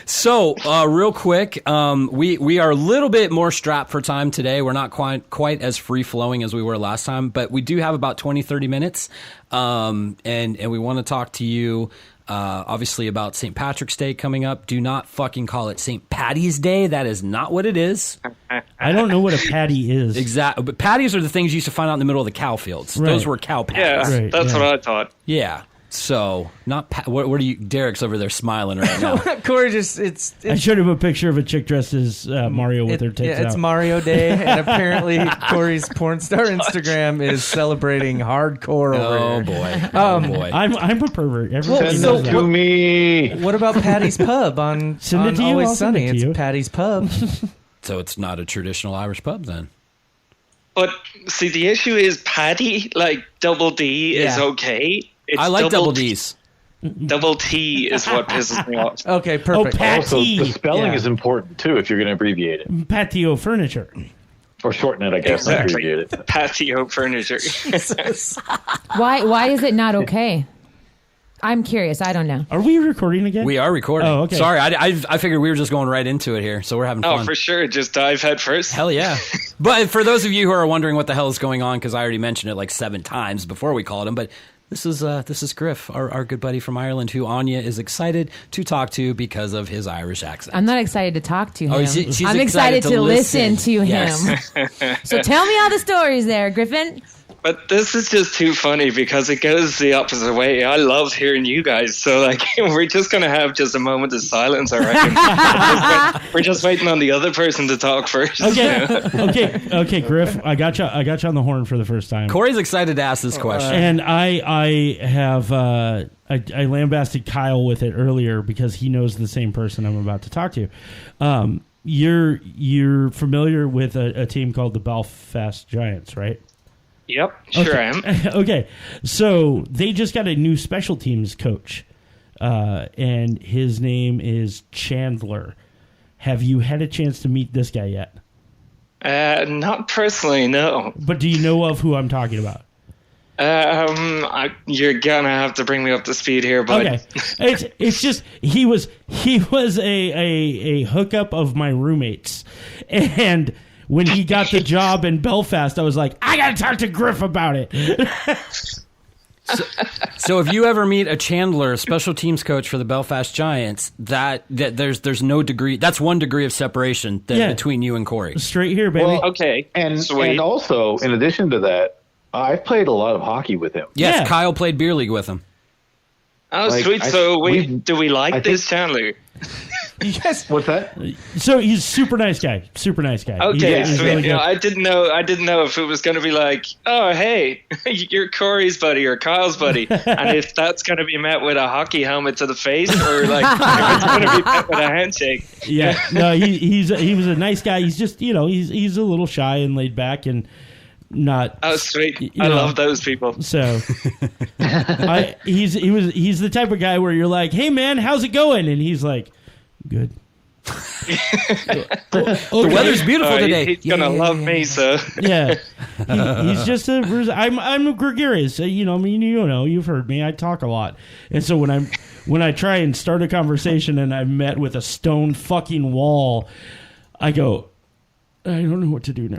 So, real quick, we are a little bit more strapped for time today. We're not quite as free-flowing as we were last time, but we do have about 20, 30 minutes, and we want to talk to you, obviously, about St. Patrick's Day coming up. Do not fucking call it St. Paddy's Day. That is not what it is.
I don't know what a patty is.
Exactly. But patties are the things you used to find out in the middle of the cow fields.
Right.
Those were cow patties.
Yeah, that's what I thought.
Yeah. So, not what are you? Derek's over there smiling right now.
Corey it's
I showed him a picture of a chick dressed as Mario with her tits out.
It's Mario Day, and apparently Corey's porn star Instagram is celebrating hardcore over here.
Oh boy!
I'm a pervert. Everybody
So
knows that.
to me.
What about Patty's Pub on
Send it to you,
Always
I'll send
Sunny?
it to
It's
you.
Patty's Pub.
So it's not a traditional Irish pub then.
But see, the issue is Paddy, like double D, is okay. It's
I like double D's.
Double T is what pisses me off.
Okay, perfect.
Also,
Patty.
the spelling is important too if you're going to abbreviate it
Patio furniture.
or shorten it. I guess not
Exactly.
abbreviate it.
Patio furniture.
Why is it not okay? I'm curious. I don't know.
Are we recording again?
We are recording.
Oh, okay.
Sorry, I figured we were just going right into it here, so we're having fun.
Oh, for sure. Just dive head first.
Hell yeah. But for those of you who are wondering what the hell is going on, because I already mentioned it like 7 times before we called him, but this is Griff, our good buddy from Ireland, who Anya is excited to talk to because of his Irish accent.
I'm not excited to talk to him.
Oh, she's
I'm excited to listen to him.
Yes.
So tell me all the stories there, Griffin.
But this is just too funny because it goes the opposite way. I love hearing you guys. So, like, we're just going to have just a moment of silence, I reckon. We're just waiting on the other person to talk first.
Okay, Griff. I got you on the horn for the first time.
Corey's excited to ask this question.
And I have I lambasted Kyle with it earlier because he knows the same person I'm about to talk to. You're familiar with a team called the Belfast Giants, right?
Yep, sure I am.
Okay, so they just got a new special teams coach, and his name is Chandler. Have you had a chance to meet this guy yet?
Not personally, no.
But do you know of who I'm talking about?
You're gonna have to bring me up to speed here, but
Okay, it's just he was a hookup of my roommates, and when he got the job in Belfast, I was like, I gotta talk to Griff about it.
So if you ever meet a Chandler, special teams coach for the Belfast Giants, that there's no degree. That's one degree of separation between you and Corey.
Straight here, baby.
Well,
okay.
And also, in addition to that, I've played a lot of hockey with him.
Yes,
Yeah.
Kyle played beer league with him.
Oh,
Like,
sweet. So do we like this Chandler?
Yes.
What's that?
So he's a super nice guy.
Okay,
He's
sweet.
really good.
I didn't know if it was going to be like, oh, hey, you're Corey's buddy or Kyle's buddy, and if that's going to be met with a hockey helmet to the face, or like if it's going to be met with a handshake.
Yeah, no, he was a nice guy. He's just he's a little shy and laid back and not.
Oh, sweet!
You
I
know,
love those people.
So he's the type of guy where you're like, hey man, how's it going? And he's like, good.
The weather's beautiful today.
He's gonna love me, so
Yeah, he's just I'm gregarious. You've heard me. I talk a lot, and so when I try and start a conversation and I'm met with a stone fucking wall, I go, I don't know what to do now.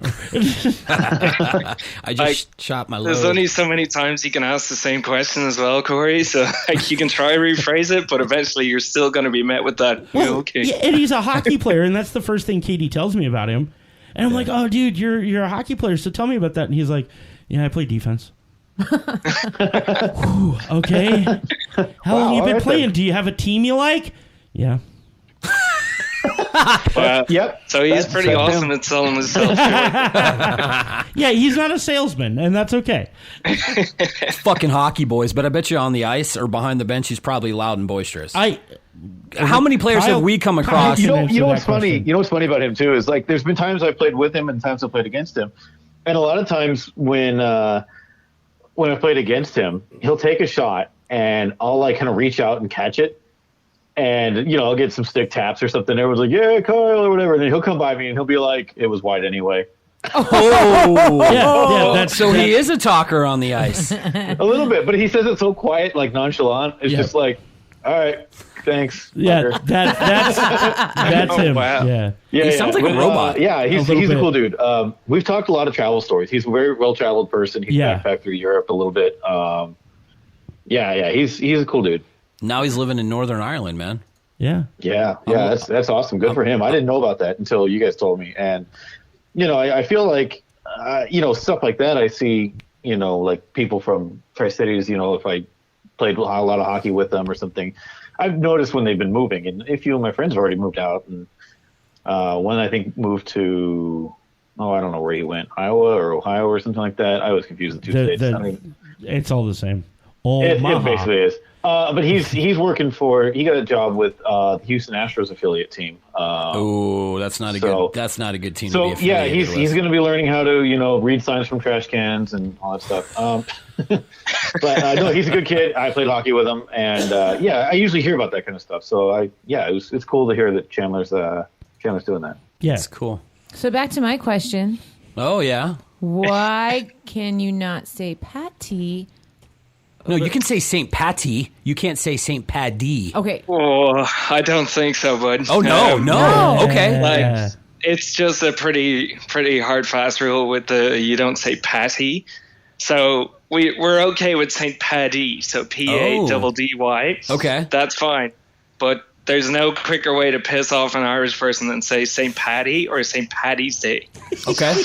I just shot my load.
There's only so many times you can ask the same question as well, Corey. So like, you can try to rephrase it, but eventually you're still going to be met with that. Okay.
Yeah, and he's a hockey player, and that's the first thing Katie tells me about him. And I'm like, oh, dude, you're a hockey player, so tell me about that. And he's like, yeah, I play defense. Whew, okay. How long you been playing? Do you have a team you like? Yeah.
Yep.
So he's pretty awesome at selling himself.
Yeah, he's not a salesman, and that's okay.
Fucking hockey boys, but I bet you on the ice or behind the bench, he's probably loud and boisterous. How many players have we come across?
You know what's funny? You know what's funny about him too is like there's been times I played with him and times I played against him, and a lot of times when I played against him, he'll take a shot and I'll like kind of reach out and catch it. And, you know, I'll get some stick taps or something. Everyone's like, yeah, Kyle, or whatever. And then he'll come by me and he'll be like, it was wide anyway.
So he is a talker on the ice.
A little bit, but he says it so quiet, like nonchalant. It's just like, all right, thanks.
Yeah, that's him.
Wow.
Yeah.
He sounds like a robot.
He's a cool dude. We've talked a lot of travel stories. He's a very well-traveled person. He's backpacked through Europe a little bit. He's a cool dude.
Now he's living in Northern Ireland, man.
Yeah.
That's awesome. Good for him. I didn't know about that until you guys told me. And you know, I feel like stuff like that. I see, like people from Tri-Cities. If I played a lot of hockey with them or something, I've noticed when they've been moving. And a few of my friends have already moved out. And one I think moved to, I don't know where he went, Iowa or Ohio or something like that. I was confused the two states.
It's all the same.
It basically is. But he's working he got a job with the Houston Astros affiliate team.
That's not a good team to be affiliated with.
He's going to be learning how to, read signs from trash cans and all that stuff. But no, he's a good kid. I played hockey with him, and I usually hear about that kind of stuff. So it's cool to hear that Chandler's doing that.
Yeah,
it's cool.
So back to my question.
Oh yeah.
Why can you not say Patty?
No, you can say St. Patty. You can't say St. Paddy.
Okay.
Oh, I don't think so, bud.
Oh, no. Okay.
It's just a pretty hard, fast rule with you don't say Patty. So we're okay with St. Paddy. So Paddy.
Okay.
That's fine. But there's no quicker way to piss off an Irish person than say St. Paddy or St. Paddy's Day.
Okay.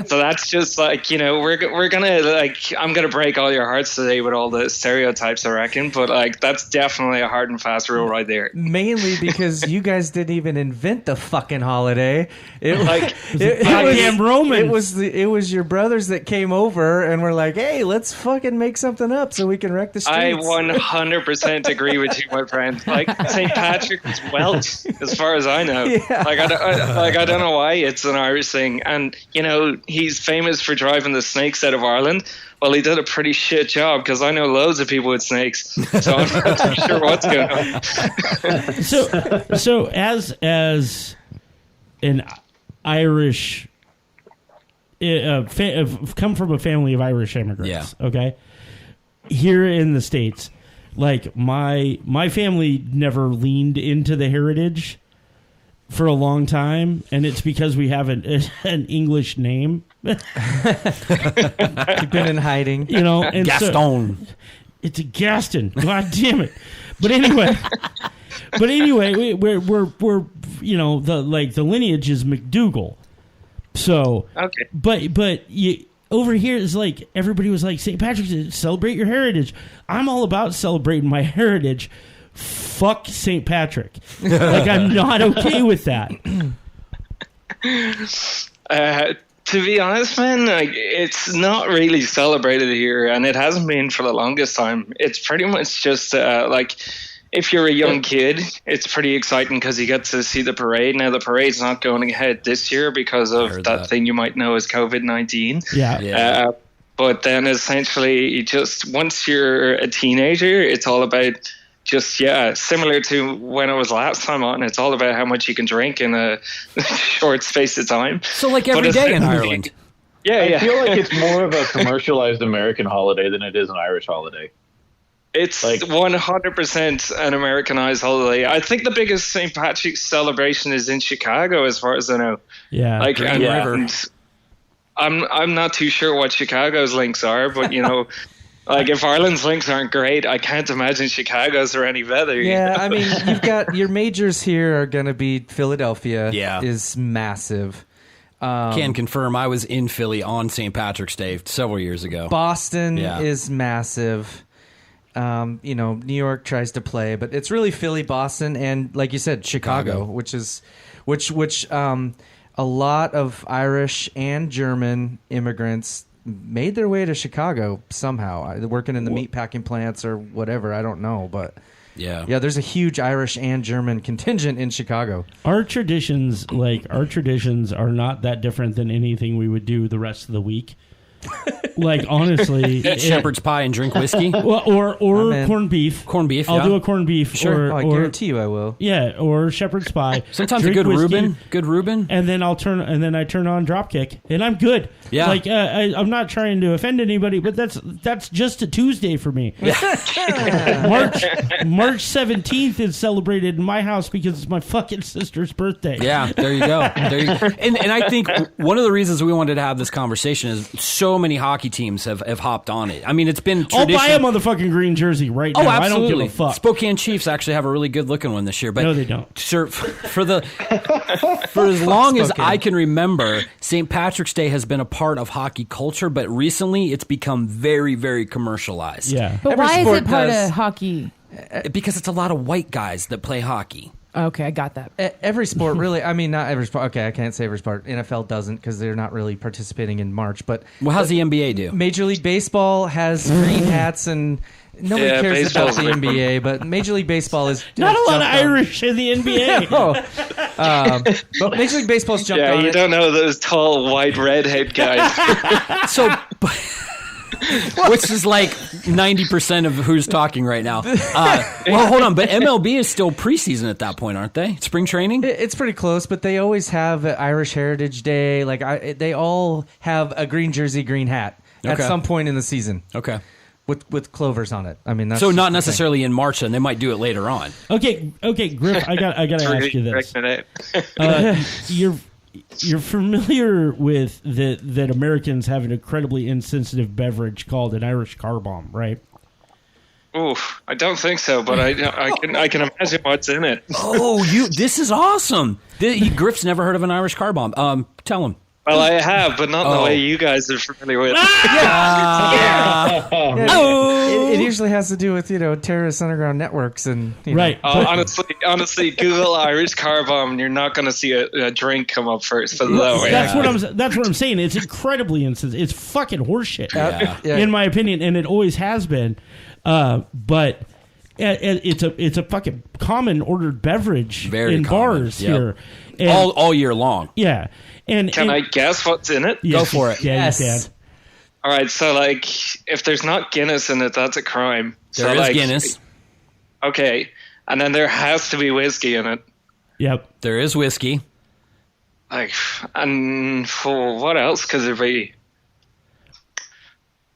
So that's just like, we're gonna I'm gonna break all your hearts today with all the stereotypes, I reckon. But that's definitely a hard and fast rule right there.
Mainly because you guys didn't even invent the fucking holiday.
Romans.
It was your brothers that came over and were like, hey, let's fucking make something up so we can wreck the streets.
I 100% agree with you, my friend. St. Patrick is Welsh, as far as I know.
Yeah.
I don't know why it's an Irish thing. And, he's famous for driving the snakes out of Ireland. Well, he did a pretty shit job because I know loads of people with snakes. So I'm not too sure what's going on.
So as an Irish, come from a family of Irish immigrants, okay? Here in the States, my family never leaned into the heritage for a long time, and it's because we have an English name.
You've been in hiding,
And
Gaston.
So, it's a Gaston. God damn it! But anyway, we're the lineage is McDougal. So
okay,
but over here is everybody was like St. Patrick's Day, celebrate your heritage. I'm all about celebrating my heritage. Fuck St. Patrick. I'm not okay with that.
To be honest, man, it's not really celebrated here, and it hasn't been for the longest time. It's pretty much just if you're a young kid, it's pretty exciting because you get to see the parade. Now, the parade's not going ahead this year because of that thing you might know as COVID-19.
Yeah.
But then essentially, once you're a teenager, it's all about similar to when I was last time on. It's all about how much you can drink in a short space of time.
So every day in Ireland.
I feel like it's more of a commercialized American holiday than it is an Irish holiday.
It's 100% an Americanized holiday. I think the biggest St. Patrick's celebration is in Chicago, as far as I know.
Yeah.
And I'm not too sure what Chicago's links are, but if Ireland's links aren't great, I can't imagine Chicago's are any better.
Yeah, I mean, you've got your majors here are going to be Philadelphia.
Yeah.
Is massive.
Can confirm I was in Philly on St. Patrick's Day several years ago.
Boston is massive. New York tries to play, but it's really Philly, Boston, and like you said, Chicago. which a lot of Irish and German immigrants made their way to Chicago somehow, working in the meatpacking plants or whatever. I don't know, but yeah, there's a huge Irish and German contingent in Chicago.
Our traditions are not that different than anything we would do the rest of the week. Like, honestly,
eat shepherd's pie and drink whiskey,
or corned beef.
Corned beef.
I'll do a corned beef.
Sure,
I guarantee you I will.
Yeah, or shepherd's pie.
Sometimes a good Reuben.
And then I turn on Dropkick, and I'm good.
Yeah,
like I'm not trying to offend anybody, but that's just a Tuesday for me. March 17th is celebrated in my house because it's my fucking sister's birthday.
Yeah, there you go. And I think one of the reasons we wanted to have this conversation is so many hockey teams have hopped on it. I mean, it's been tradition.
I'll buy a motherfucking green jersey right now.
Absolutely.
I don't give a fuck.
Spokane Chiefs actually have a really good looking one this year. But
no, they don't.
Sir, for as long as I can remember, St. Patrick's Day has been a part of hockey culture, but recently it's become very, very commercialized.
Yeah.
But why is it part of hockey?
Because it's a lot of white guys that play hockey.
Okay, I got that.
Every sport, really. I mean, not every sport. Okay, I can't say every sport. NFL doesn't because they're not really participating in March. But
how's the NBA do?
Major League Baseball has green hats, and nobody cares about the NBA. But Major League Baseball is
not a lot of Irish in the NBA.
But Major League Baseball's jumped on it.
Yeah, you don't know those tall, white, redhead guys.
Which is like 90% of who's talking right now. Well, hold on, but MLB is still preseason at that point, aren't they? Spring training?
It's pretty close, but they always have Irish Heritage Day. They all have a green jersey, green hat at some point in the season.
Okay.
With clovers on it. I mean, that's
so not necessarily in March, and they might do it later on.
Okay, Griff, I got to ask you this. You're familiar with that Americans have an incredibly insensitive beverage called an Irish car bomb, right?
Oof, I don't think so, but I can imagine what's in it.
Oh, this is awesome. Griff's never heard of an Irish car bomb. Tell him.
Well, I have, but not the way you guys are familiar with.
It usually has to do with terrorist underground networks and
right.
Honestly, Google Irish car bomb, and you're not going to see a drink come up first. But
that's what I'm saying. It's incredibly insensitive. It's fucking horseshit, in my opinion, and it always has been. But it's a fucking common ordered beverage in bars here, and,
all year long.
Yeah.
Can I guess what's in it?
Yes,
go for it.
Yeah,
yes.
You can.
All right, so if there's not Guinness in it, that's a crime.
There is Guinness.
Okay, and then there has to be whiskey in it.
Yep,
there is whiskey.
And for what else could there be?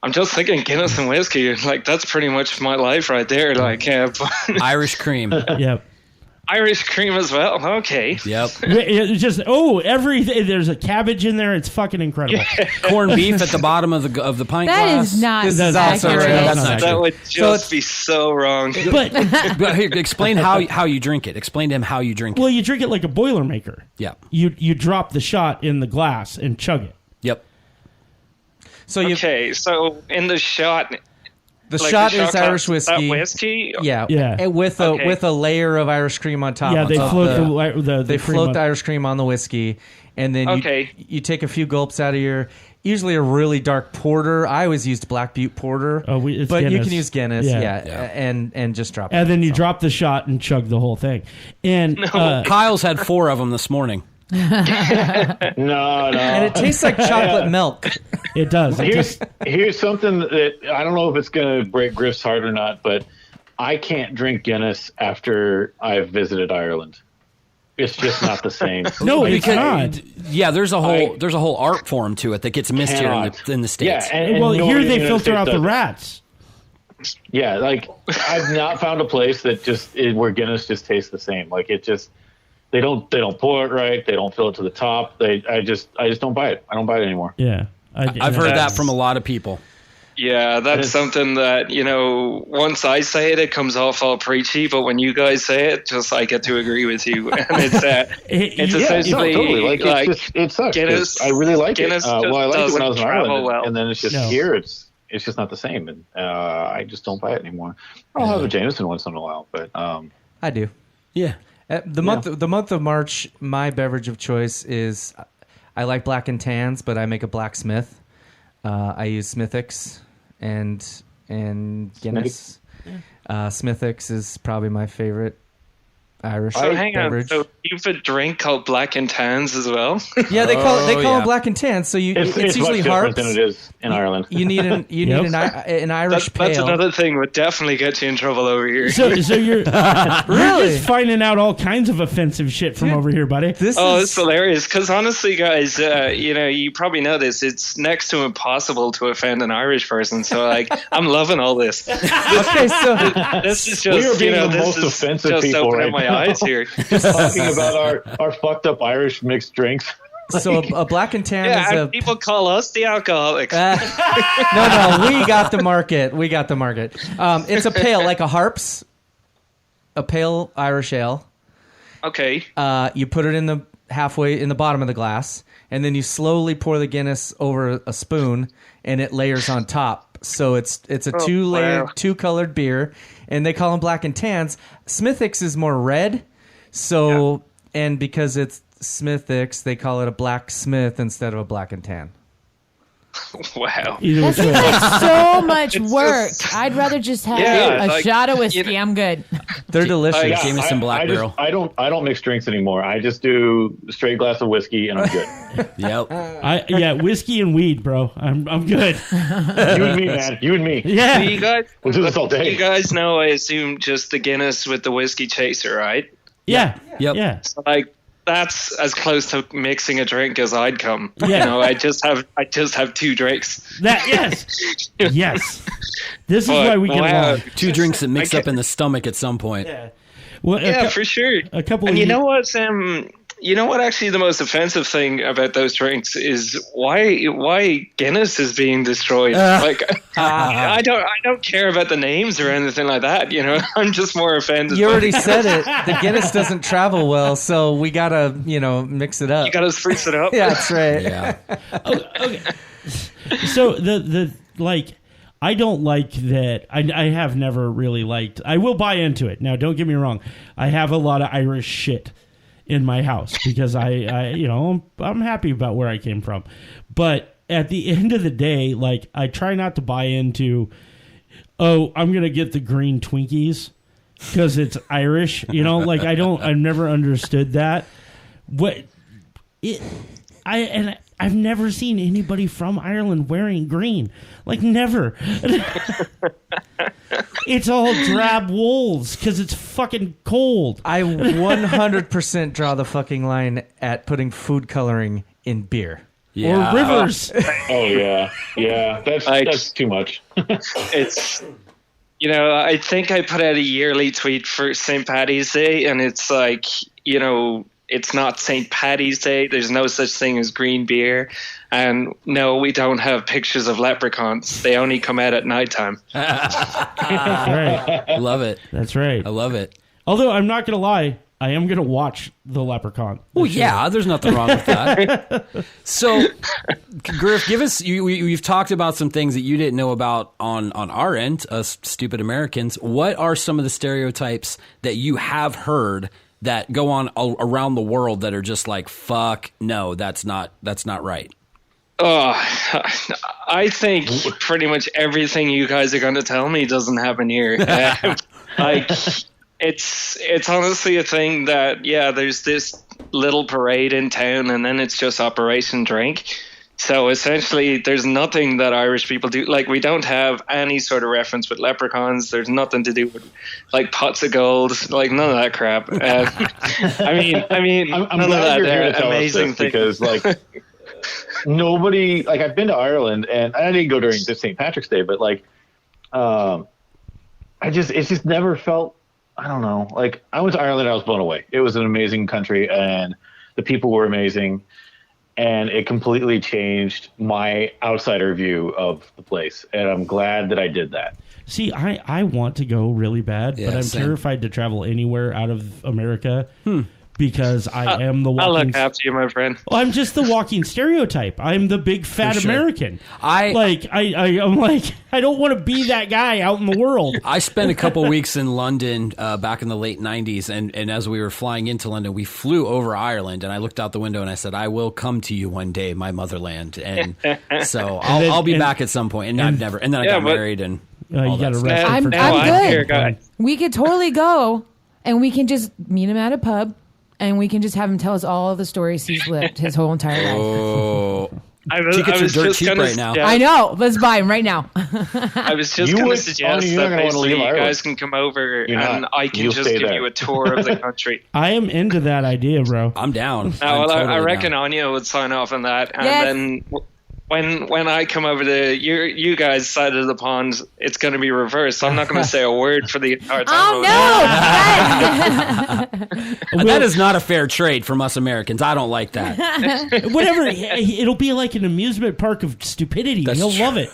I'm just thinking Guinness and whiskey. That's pretty much my life right there.
Irish cream.
Yep.
Irish cream as well. Okay.
Yep.
It's just everything. There's a cabbage in there. It's fucking incredible.
Corned beef at the bottom of the pint glass.
That is not accurate.
That would just be so wrong.
But here, explain how you drink it. Explain to him how you drink it.
Well, you drink it like a Boilermaker.
Yeah.
You drop the shot in the glass and chug it.
Yep.
So in the shot.
The shot is Irish whiskey.
Whiskey?
Yeah. And with a layer of Irish cream on top.
Yeah, they float
the
float
the Irish cream on the whiskey, and then you take a few gulps out of usually a really dark porter. I always used Black Butte Porter, but
Guinness.
you can use Guinness, and just drop it.
And then you drop the shot and chug the whole thing. And
Kyle's had 4 of them this morning.
No.
And it tastes like chocolate milk.
It does.
Here's something that I don't know if it's going to break Griff's heart or not, but I can't drink Guinness after I've visited Ireland. It's just not the same.
No, it's not.
Yeah, there's a whole art form to it that gets missed here in the States.
Yeah, and
here they filter out the rats.
Yeah, I've not found a place that where Guinness just tastes the same. It just. They don't pour it right. They don't fill it to the top. I just don't buy it. I don't buy it anymore.
Yeah,
I've heard that from a lot of people.
Yeah, that's something that once I say it comes off all preachy, but when you guys say it, I get to agree with you. And it's essentially
totally. It sucks.
Guinness,
I really like
Guinness
it. I liked it when I was in Ireland,
well.
and then it's just here. It's it's just not the same, and I just don't buy it anymore. I'll have a Jameson once in a while, but
I do.
Yeah.
The month of March, my beverage of choice is I like black and tans, but I make a blacksmith. I use Smithix and Guinness. Smithix is probably my favorite Irish beverage.
So you have a drink called Black and Tans as well?
Yeah, they call them black and tans. So it's usually
much different than it is in Ireland.
You need an Irish pale.
That's another thing would definitely get you in trouble over here.
So you're
really
just finding out all kinds of offensive shit from over here, buddy.
It's hilarious. Because honestly, guys, you probably know this. It's next to impossible to offend an Irish person. So like, I'm loving all this.
Okay, so
this is just
we are being the most offensive
just
people
opening
right
my
now.
eyes here.
Just talking about our fucked up Irish mixed drinks.
So a black and tan is
and people call us the alcoholics.
No, we got the market. It's a pale, like a Harps, a pale Irish ale.
Okay.
You put it in the halfway in the bottom of the glass, and then you slowly pour the Guinness over a spoon, and it layers on top. So it's a two-colored beer, and they call them black and tans. Smithix is more red, and because it's Smithix, they call it a blacksmith instead of a black and tan.
Wow.
That seems like so much work. I'd rather just have a shot of whiskey. I'm good.
They're delicious.
Jameson Black Barrel.
I don't mix drinks anymore. I just do a straight glass of whiskey and I'm good.
Yep.
Whiskey and weed, bro. I'm good.
You and me, man. You and me.
Yeah.
So you guys,
we'll do this all day.
You guys know, I assume, just the Guinness with the whiskey chaser, right?
Yeah.
Yep.
Yeah.
So like, that's as close to mixing a drink as I'd come.
Yeah.
I just have two drinks.
Yes. This is why we get along.
Two drinks that mix up in the stomach at some point.
Yeah. Well,
for sure.
A couple.
And you know what, Sam? You know what? Actually, the most offensive thing about those drinks is why Guinness is being destroyed. I don't care about the names or anything like that. I'm just more offended.
You already said it. The Guinness doesn't travel well, so we gotta mix it up.
You gotta spruce it up.
Yeah, that's right.
Yeah.
Okay. So the I don't like that. I have never really liked. I will buy into it. Now, don't get me wrong. I have a lot of Irish shit in my house because I'm happy about where I came from. But at the end of the day, I try not to buy into, I'm going to get the green Twinkies because it's Irish. I've never understood that. I've never seen anybody from Ireland wearing green. Never. It's all drab wools because it's fucking cold.
I 100% draw the fucking line at putting food coloring in beer.
Yeah. Or rivers.
Oh, yeah. Yeah, that's too much.
It's... I think I put out a yearly tweet for St. Paddy's Day, and it's like, it's not St. Paddy's Day. There's no such thing as green beer. And no, we don't have pictures of leprechauns. They only come out at nighttime.
That's right.
Love it.
That's right.
I love it.
Although I'm not going to lie, I am going to watch The Leprechaun.
Oh, yeah. There's nothing wrong with that. So, Griff, give us... You've talked about some things that you didn't know about on our end, us stupid Americans. What are some of the stereotypes that you have heard that go on around the world that are just like, fuck, no, that's not right?
Oh, I think pretty much everything you guys are going to tell me doesn't happen here. It's honestly a thing that, there's this little parade in town and then it's just Operation Drink. So essentially, there's nothing that Irish people do. We don't have any sort of reference with leprechauns. There's nothing to do with, pots of gold. None of that crap.
I'm
none of
glad you're here to
that
tell
amazing
us this because, nobody... I've been to Ireland, and I didn't go during St. Patrick's Day, but, it just never felt... I don't know. I went to Ireland, I was blown away. It was an amazing country, and the people were amazing. And it completely changed my outsider view of the place. And I'm glad that I did that.
See, I want to go really bad, but I'm terrified to travel anywhere out of America because I am the walking...
I'll look after you, my friend.
Well, I'm just the walking stereotype. I'm the big fat American. I'm like, I don't want to be that guy out in the world.
I spent a couple weeks in London back in the late 90s, and as we were flying into London, we flew over Ireland, and I looked out the window and I said, I will come to you one day, my motherland. And so I'll be back at some point. And I've never... And then I got married and...
you got arrested
I'm
for
good. We could totally go, and we can just meet him at a pub, and we can just have him tell us all of the stories he's lived his whole entire life.
Oh.
Tickets are dirt cheap
right now.
I know. Let's buy him right now.
I was just going to suggest that basically you guys can come over and I can just give you a tour of the country.
I am into that idea, bro.
I'm down.
I reckon Anya would sign off on that. And then when I come over to you guys' side of the pond, it's going to be reversed. I'm not going to say a word for the entire time.
Oh, no!
That is not a fair trade from us Americans. I don't like that.
Whatever. It'll be like an amusement park of stupidity. You'll love it.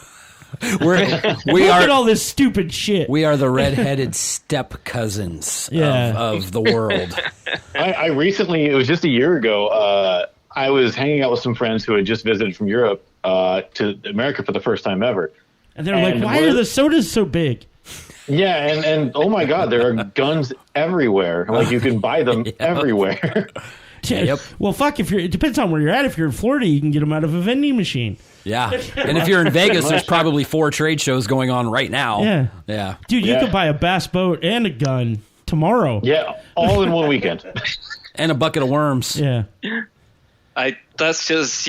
We
are at all this stupid shit.
We are the redheaded step cousins of the world.
I recently, it was just a year ago, I was hanging out with some friends who had just visited from Europe to America for the first time ever.
And they're like, why are the sodas so big?
Yeah, and oh my God, there are guns everywhere. Like, you can buy them everywhere.
Yep.
Well, fuck, it depends on where you're at. If you're in Florida, you can get them out of a vending machine.
Yeah. And if you're in Vegas, there's probably 4 trade shows going on right now. Yeah.
Dude, you could buy a bass boat and a gun tomorrow.
Yeah, all in one weekend.
And a bucket of worms.
Yeah.
That's just,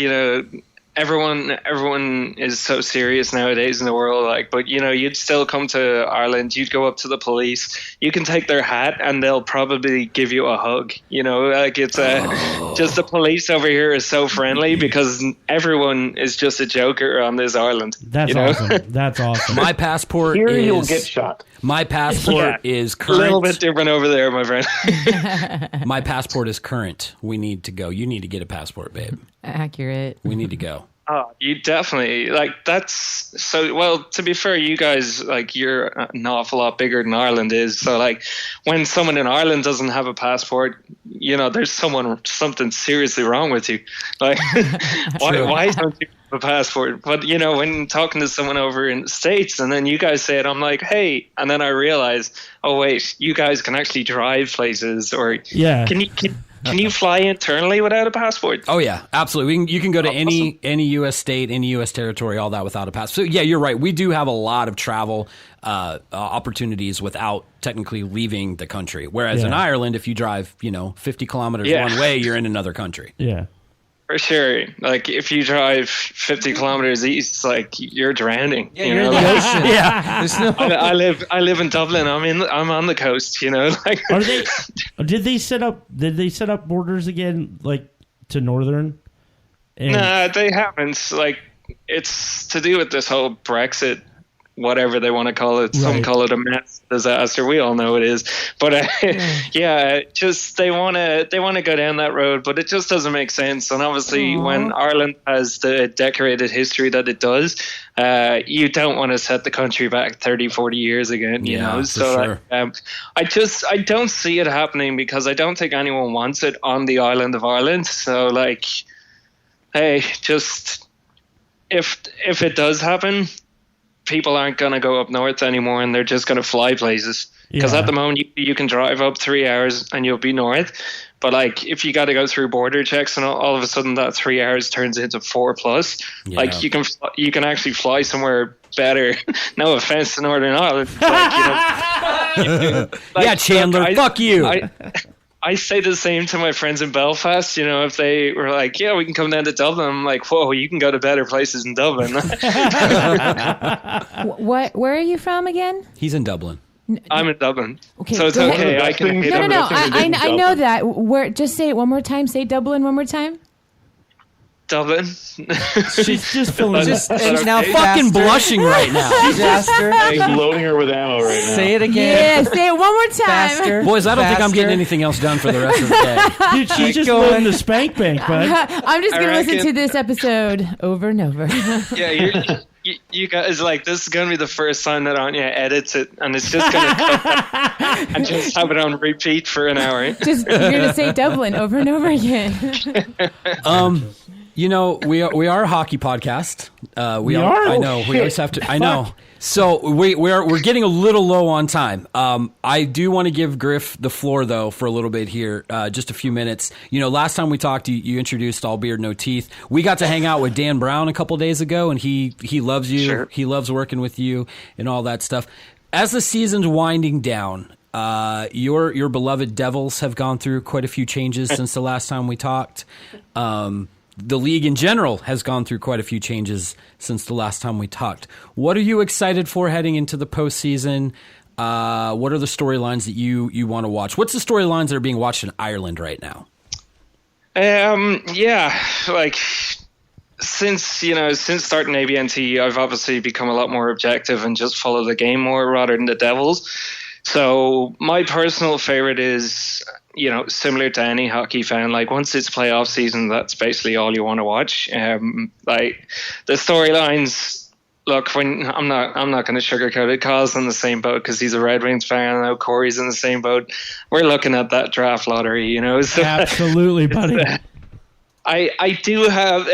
everyone is so serious nowadays in the world, but you'd still come to Ireland, you'd go up to the police, you can take their hat and they'll probably give you a hug. It's just the police over here is so friendly because everyone is just a joker on this island.
That's awesome. That's awesome.
My passport
here you'll get shot.
My passport is current.
A little bit different over there, my friend.
My passport is current. We need to go. You need to get a passport, babe.
Accurate.
We need to go.
Oh, you definitely that's so. Well, to be fair, you guys you're an awful lot bigger than Ireland is. So when someone in Ireland doesn't have a passport, there's something seriously wrong with you. Why don't you have a passport? But when talking to someone over in the States, and then you guys say it, I'm like, hey, and then I realize, oh wait, you guys can actually drive places, or Can you fly internally without a passport?
Oh yeah, absolutely. You can go to any U.S. state, any U.S. territory, all that without a passport. So yeah, you're right. We do have a lot of travel opportunities without technically leaving the country. Whereas in Ireland, if you drive 50 kilometers one way, you're in another country.
Yeah.
For sure. If you drive 50 kilometers east, you're drowning.
Yeah, you're in the ocean.
Yeah. I live in Dublin. I'm on the coast,
Did they set up borders again, to northern?
Nah, they haven't. It's to do with this whole Brexit, whatever they want to call it. Some call it a mass disaster. We all know it is. But just they want to go down that road, but it just doesn't make sense. And obviously, when Ireland has the decorated history that it does, you don't want to set the country back 30, 40 years again. So sure. I don't see it happening because I don't think anyone wants it on the island of Ireland. So hey, just if it does happen, people aren't going to go up north anymore, and they're just going to fly places. Because at the moment, you can drive up 3 hours and you'll be north. But if you got to go through border checks, and all of a sudden that 3 hours turns into 4+, you can actually fly somewhere better. No offense to Northern Ireland.
Chandler, fuck you.
I say the same to my friends in Belfast. If they were like, yeah, we can come down to Dublin, I'm like, whoa, you can go to better places in Dublin.
Where are you from again?
He's in Dublin.
I'm in Dublin.
Okay,
so it's okay. I can.
No. I know that. Just say it one more time. Say Dublin one more time.
Dublin.
She's just feeling
now fucking blushing right now.
I'm loading her with ammo right now.
Say it again.
Yeah, say it one more time.
Faster.
Boys, I don't think I'm getting anything else done for the rest of the day.
Dude, she's just loading the spank bank, bud.
I'm just going to listen to this episode over and over.
Yeah, you you guys like this is going to be the first time that Anya edits it, and it's just going to and just have it on repeat for an hour.
Just you're going to say Dublin over and over again.
You know, we are a hockey podcast. We are. I know. We always have to. I know. So we're getting a little low on time. I do want to give Griff the floor though for a little bit here, just a few minutes. You know, last time we talked, you introduced All Beard No Teeth. We got to hang out with Dan Brown a couple days ago, and he loves you. Sure. He loves working with you and all that stuff. As the season's winding down, your beloved Devils have gone through quite a few changes since the last time we talked. The league in general has gone through quite a few changes since the last time we talked. What are you excited for heading into the postseason? What are the storylines that you want to watch? What's the storylines that are being watched in Ireland right now?
Like since starting ABNT, I've obviously become a lot more objective and just follow the game more rather than the Devils. So my personal favorite is, similar to any hockey fan, like once it's playoff season, that's basically all you want to watch. Like the storylines, look, when I'm not going to sugarcoat it. Kyle's in the same boat because he's a Red Wings fan. I know Corey's in the same boat. We're looking at that draft lottery, So,
absolutely, buddy.
I do have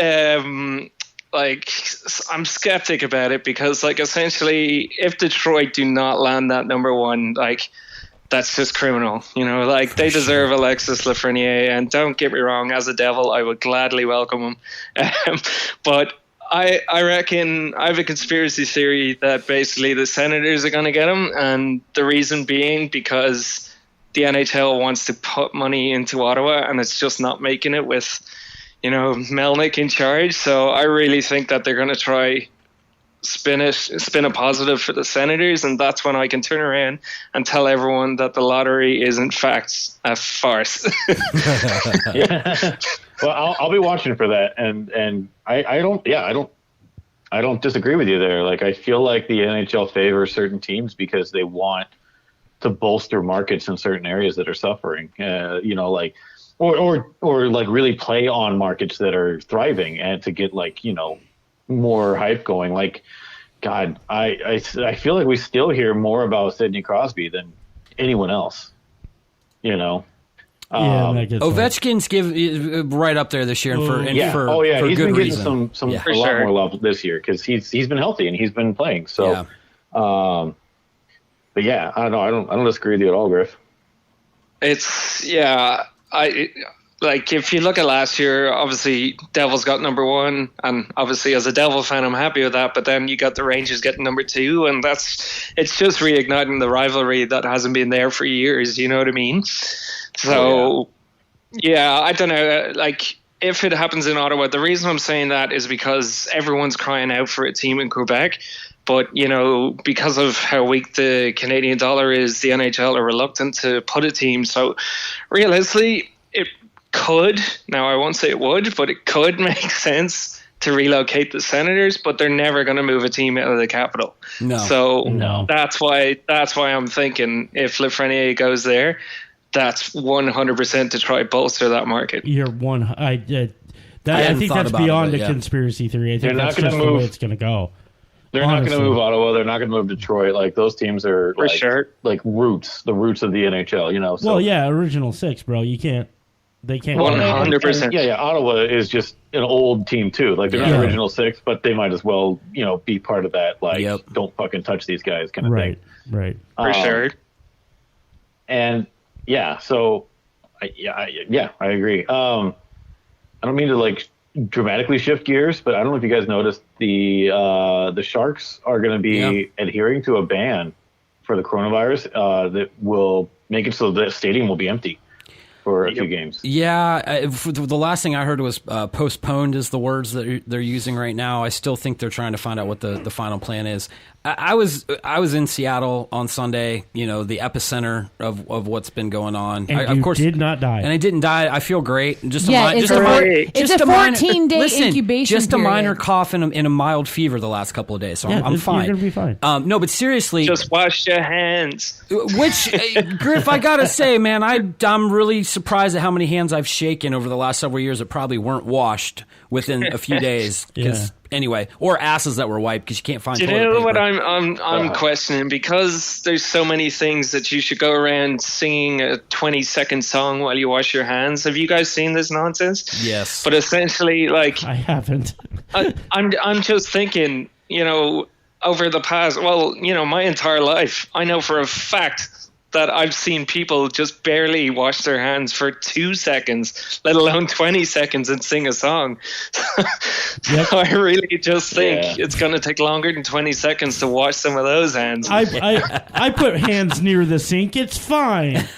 I'm skeptic about it because essentially if Detroit do not land that number one, that's just criminal, they deserve Alexis Lafreniere, and don't get me wrong, as a Devil, I would gladly welcome him. But I reckon I have a conspiracy theory that basically the Senators are going to get him, and the reason being because the NHL wants to put money into Ottawa, and it's just not making it with, Melnyk in charge. So I really think that they're going to try spin a positive for the Senators, and that's when I can turn around and tell everyone that the lottery is in fact a farce.
Yeah. Well, I'll be watching for that, and I don't disagree with you there. I feel like the NHL favors certain teams because they want to bolster markets in certain areas that are suffering. Or really play on markets that are thriving and to get more hype going. God, I feel like we still hear more about Sidney Crosby than anyone else.
Ovechkin's right up there this year, for
he's
good
been
reason.
getting a lot more love this year because he's been healthy and he's been playing. So, but yeah, I don't know. I don't disagree with you at all, Griff.
If you look at last year, obviously Devils got number one, and obviously as a Devil fan, I'm happy with that. But then you got the Rangers getting number two, and it's just reigniting the rivalry that hasn't been there for years. You know what I mean? So, I don't know. If it happens in Ottawa, the reason I'm saying that is because everyone's crying out for a team in Quebec. But, because of how weak the Canadian dollar is, the NHL are reluctant to put a team. So realistically, it could, now I won't say it would, but it could make sense to relocate the Senators, but they're never going to move a team out of the capital. No. That's why I'm thinking if Lafreniere goes there, that's 100% to try bolster that market.
You're one. I think that's beyond a conspiracy theory. I think that's just the way it's going to go.
They're not going to move Ottawa. They're not going to move Detroit. Those teams are the roots of the NHL. So.
Well, original six, bro. You can't. They can't.
100%.
Yeah. Ottawa is just an old team too. They're not original six, but they might as well, be part of that. Don't fucking touch these guys kind of thing.
Right.
For sure.
And so, I agree. I don't mean to dramatically shift gears, but I don't know if you guys noticed the Sharks are going to be adhering to a ban for the coronavirus that will make it so the stadium will be empty for a few games.
Yeah, the last thing I heard was postponed is the words that they're using right now. I still think they're trying to find out what the final plan is. I was in Seattle on Sunday, the epicenter of what's been going on.
And
of course,
did not die.
And I didn't die. I feel great.
It's a 14-day incubation
Just
period.
a minor cough and a mild fever the last couple of days, so I'm fine.
You're going to be fine.
No, but seriously,
just wash your hands.
Which Griff, I gotta say, man, I'm really surprised at how many hands I've shaken over the last several years that probably weren't washed within a few days. Anyway, or asses that were wiped because you can't find.
Do you know what I'm questioning? Because there's so many things that you should go around singing a 20-second song while you wash your hands. Have you guys seen this nonsense?
Yes.
But essentially, like,
I haven't.
I'm just thinking, over the past, my entire life, I know for a fact that I've seen people just barely wash their hands for 2 seconds, let alone 20 seconds, and sing a song.
Yep.
So I really just think it's going to take longer than 20 seconds to wash some of those hands.
I put hands near the sink. It's fine.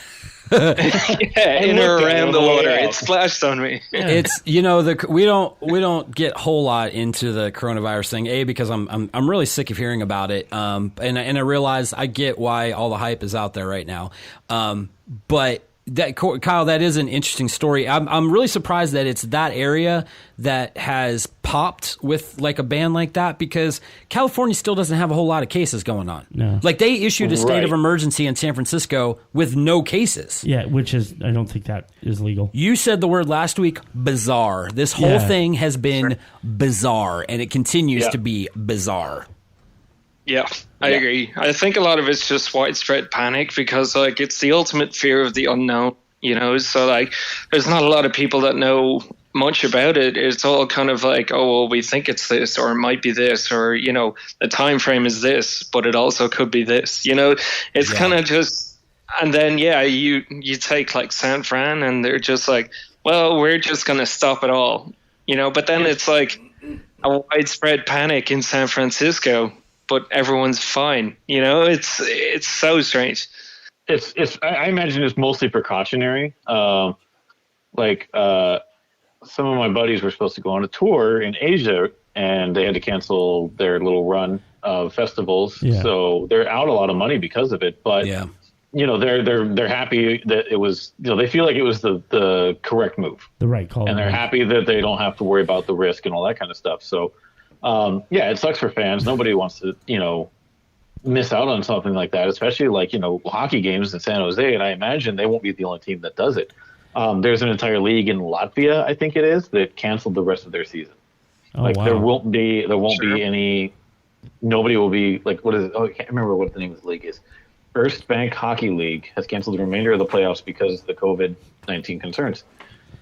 In or around the water. It splashed on me.
It's we don't get a whole lot into the coronavirus thing. Because I'm really sick of hearing about it. And I realize I get why all the hype is out there right now. But that, Kyle, that is an interesting story. I'm really surprised that it's that area that has popped with like a ban like that, because California still doesn't have a whole lot of cases going on.
No.
Like they issued a state of emergency in San Francisco with no cases.
Yeah, which is, I don't think that is legal.
You said the word last week, bizarre. This whole thing has been bizarre, and it continues to be bizarre.
Yeah, I agree. I think a lot of it's just widespread panic because, like, it's the ultimate fear of the unknown, So, like, there's not a lot of people that know much about it. It's all kind of like, oh, well, we think it's this, or it might be this, or, the time frame is this, but it also could be this. It's kind of just, and then, you take, like, San Fran, and they're just like, well, we're just going to stop it all, But then it's like a widespread panic in San Francisco, but everyone's fine. It's so strange.
I imagine it's mostly precautionary. Some of my buddies were supposed to go on a tour in Asia, and they had to cancel their little run of festivals. Yeah. So they're out a lot of money because of it. But they're happy that it was. They feel like it was the correct move,
the right call,
and they're happy that they don't have to worry about the risk and all that kind of stuff. So. It sucks for fans. Nobody wants to, miss out on something like that, especially like, hockey games in San Jose. And I imagine they won't be the only team that does it. There's an entire league in Latvia, I think it is, that canceled the rest of their season.
Oh, wow.
There won't be any, nobody will be like, what is it? Oh, I can't remember what the name of the league is. Erste Bank Hockey League has canceled the remainder of the playoffs because of the COVID-19 concerns.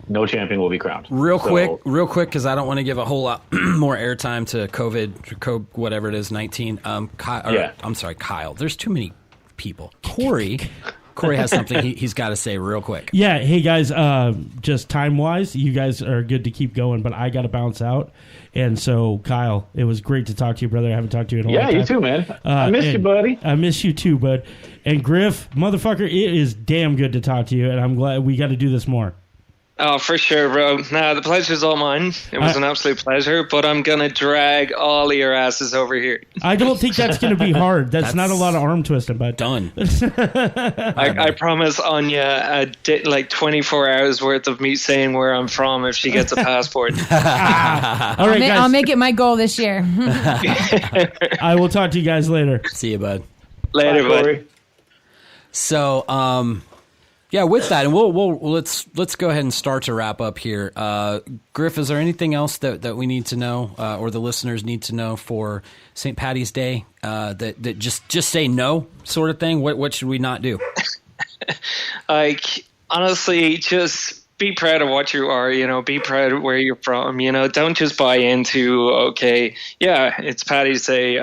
No champion will be crowned.
Real quick, because I don't want to give a whole lot more airtime to COVID, whatever it is, 19. I'm sorry, Kyle. There's too many people. Corey has something he's got to say real quick.
Yeah, hey guys, just time-wise, you guys are good to keep going, but I got to bounce out. And so, Kyle, it was great to talk to you, brother. I haven't talked to you in a long time.
Yeah, you too, man. I miss you, buddy.
I miss you too, bud. And Griff, motherfucker, it is damn good to talk to you, and I'm glad we got to do this more.
Oh, for sure, bro. Nah, the pleasure's all mine. It was an absolute pleasure, but I'm going to drag all of your asses over here.
I don't think that's going to be hard. That's not a lot of arm twisting, but
done.
I promise Anya 24 hours worth of me saying where I'm from if she gets a passport.
All right, guys.
I'll make it my goal this year.
I will talk to you guys later.
See you, bud.
Later, bud.
So, yeah, with that, and let's go ahead and start to wrap up here. Griff, is there anything else that we need to know, or the listeners need to know for St. Paddy's Day? That just say no sort of thing. What should we not do?
Like, honestly, just be proud of what you are. Be proud of where you're from. Don't just buy into it's Paddy's Day.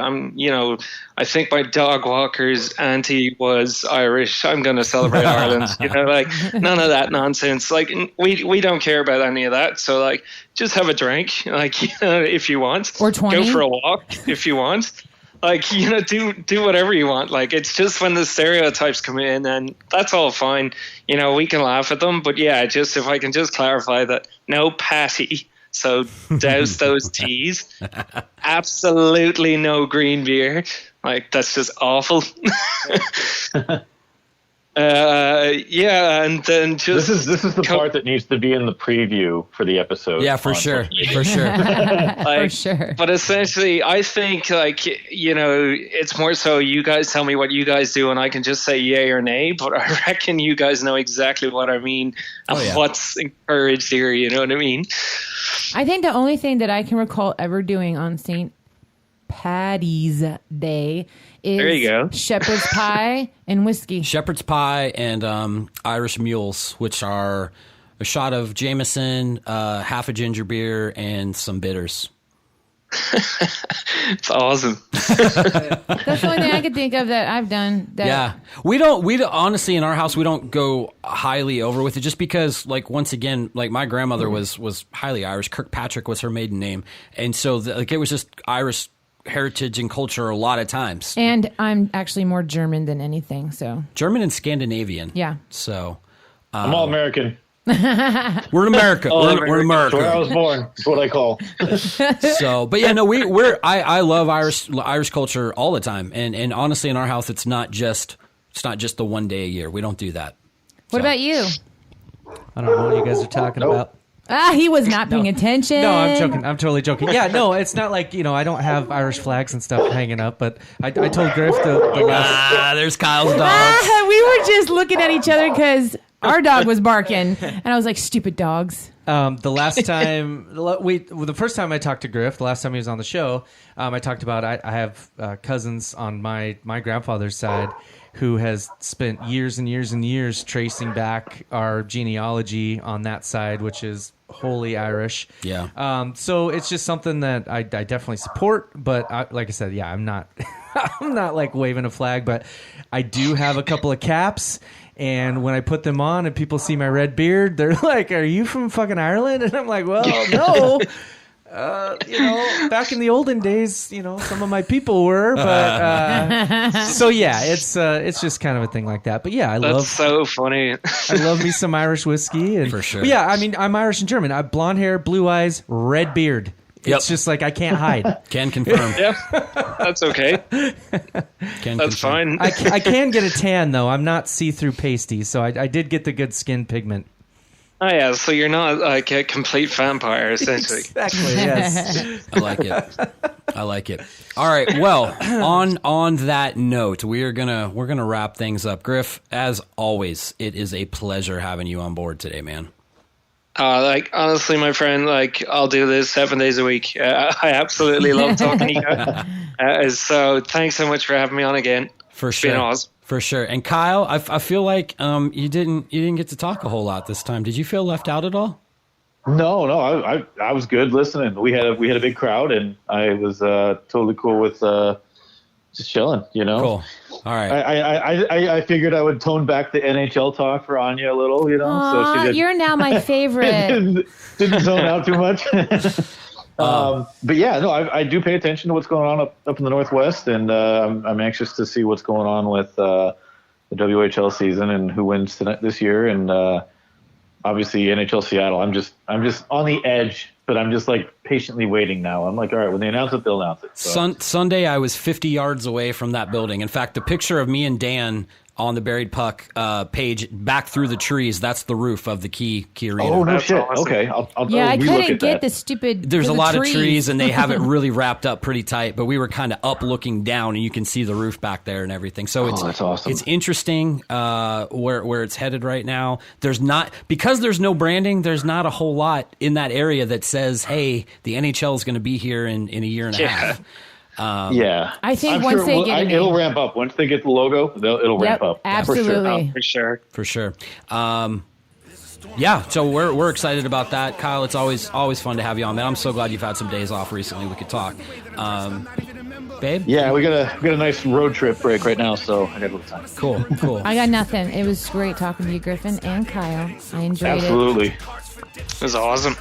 I think my dog walker's auntie was Irish. I'm going to celebrate Ireland. None of that nonsense. Like, we don't care about any of that. So, like, just have a drink, if you want.
Or 20.
Go for a walk if you want. Like, do whatever you want. Like, it's just when the stereotypes come in, and that's all fine. We can laugh at them. But, yeah, just if I can just clarify that no patty. So douse those teas. Absolutely no green beer. Like, that's just awful. Yeah, and then just
this is the part that needs to be in the preview for the episode.
Yeah, for sure. For sure.
For sure.
But essentially, I think, like, you know, it's more so you guys tell me what you guys do and I can just say yay or nay, but I reckon you guys know exactly what I mean and what's encouraged here, you know what I mean?
I think the only thing that I can recall ever doing on St. Paddy's Day is
there you go.
shepherd's pie and whiskey.
Shepherd's pie and Irish mules, which are a shot of Jameson, half a ginger beer, and some bitters.
It's awesome.
That's the only thing I could think of that I've done.
Yeah, we don't honestly in our house we don't go highly over with it just because, like, once again, like my grandmother was highly Irish. Kirkpatrick was her maiden name, and so like it was just Irish heritage and culture a lot of times.
And I'm actually more German than anything, so
German and Scandinavian.
Yeah.
So
I'm all American.
we're in America. We're in America.
That's where I was born. That's what I call.
So, but yeah, no, I love Irish culture all the time, and honestly, in our house, it's not just the one day a year. We don't do that.
What about you?
I don't know what you guys are talking about.
He was not paying attention.
No, I'm joking. I'm totally joking. Yeah, no, it's not like, you know, I don't have Irish flags and stuff hanging up, but I told Griff the last...
there's Kyle's dog.
We were just looking at each other because our dog was barking, and I was like, stupid dogs.
The last time, the first time I talked to Griff, the last time he was on the show, I talked about I have cousins on my grandfather's side who has spent years and years and years tracing back our genealogy on that side, which is wholly Irish.
Yeah.
So it's just something that I definitely support, but like I said, yeah, I'm not I'm not like waving a flag, but I do have a couple of caps. And when I put them on and people see my red beard, they're like, "Are you from fucking Ireland?" And I'm like, "Well, no." You know, back in the olden days, you know, some of my people were, but so yeah, it's just kind of a thing like that. But yeah,
That's so funny.
I love me some Irish whiskey, and
for sure.
But yeah, I mean, I'm Irish and German. I have blonde hair, blue eyes, red beard.
Yep.
It's just like I can't hide.
Can confirm.
Yeah, that's okay. That's fine.
I can get a tan though. I'm not see-through pasty, so I did get the good skin pigment.
Oh yeah, so you're not like a complete vampire, essentially.
Exactly. Yes.
I like it. All right. Well, on that note, we're gonna wrap things up. Griff, as always, it is a pleasure having you on board today, man.
Like, honestly, my friend, like, I'll do this 7 days a week. I absolutely love talking to you guys. So thanks so much for having me on again.
For sure.
It's been awesome.
For sure. And Kyle, I feel like you didn't get to talk a whole lot this time. Did you feel left out at all?
No, I was good listening. We had a big crowd, and I was totally cool with just chilling. You know.
Cool. All right.
I figured I would tone back the NHL talk for Anya a little. You know.
Aww, so you're now my favorite.
didn't zone out too much. But yeah, no, I do pay attention to what's going on up in the Northwest, and I'm anxious to see what's going on with the WHL season and who wins this year, and obviously NHL Seattle. I'm just on the edge, but I'm just like patiently waiting now. I'm like, all right, when they announce it, they'll announce it. So.
Sunday, I was 50 yards away from that building. In fact, the picture of me and Dan on the Buried Puck page back through the trees, that's the roof of the Key Arena.
Oh, no shit. Awesome. Okay. I'll
I couldn't get the stupid...
There's a lot of trees, and they have it really wrapped up pretty tight, but we were kind of up looking down, and you can see the roof back there and everything. So
that's awesome.
It's interesting where it's headed right now. Because there's no branding, there's not a whole lot in that area that says, hey, the NHL is going to be here in a year and a half.
Yeah,
I think once they get
it'll ramp up. Once they get the logo, it'll ramp up.
Absolutely,
for sure.
Yeah, so we're excited about that, Kyle. It's always fun to have you on, man. I'm so glad you've had some days off recently. We could talk, babe.
Yeah, we got a nice road trip break right now, so I got a little time.
Cool.
I got nothing. It was great talking to you, Griffin and Kyle. I enjoyed it.
Absolutely.
It was awesome.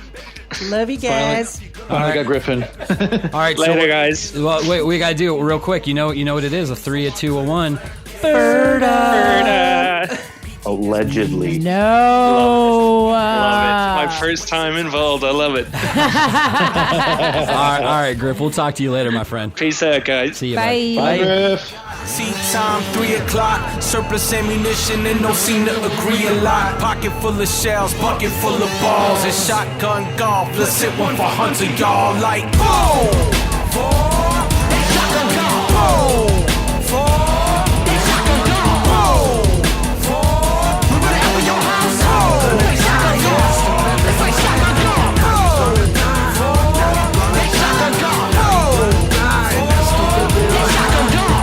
Love you guys.
All right, I got Griffin.
All right,
later, guys.
Well, wait, we gotta do it real quick. You know what it is? A 3, a 2, a 1.
Ferda.
Allegedly.
No.
Love it. My first time involved. I love it.
All right, Griff. We'll talk to you later, my friend.
Peace out, guys.
See you.
Bye.
Bye, Griff.
Seat time 3 o'clock. Surplus ammunition and no seem to agree a lot. Pocket full of shells, bucket full of balls, and shotgun golf. Let's hit one for Hunter, y'all. Like boom, four, shotgun golf. Boom, four, shotgun golf. Boom, four. Whatever your household. Shotgun golf. It's like shotgun golf. Boom, four, shotgun golf. Boom, four, shotgun golf.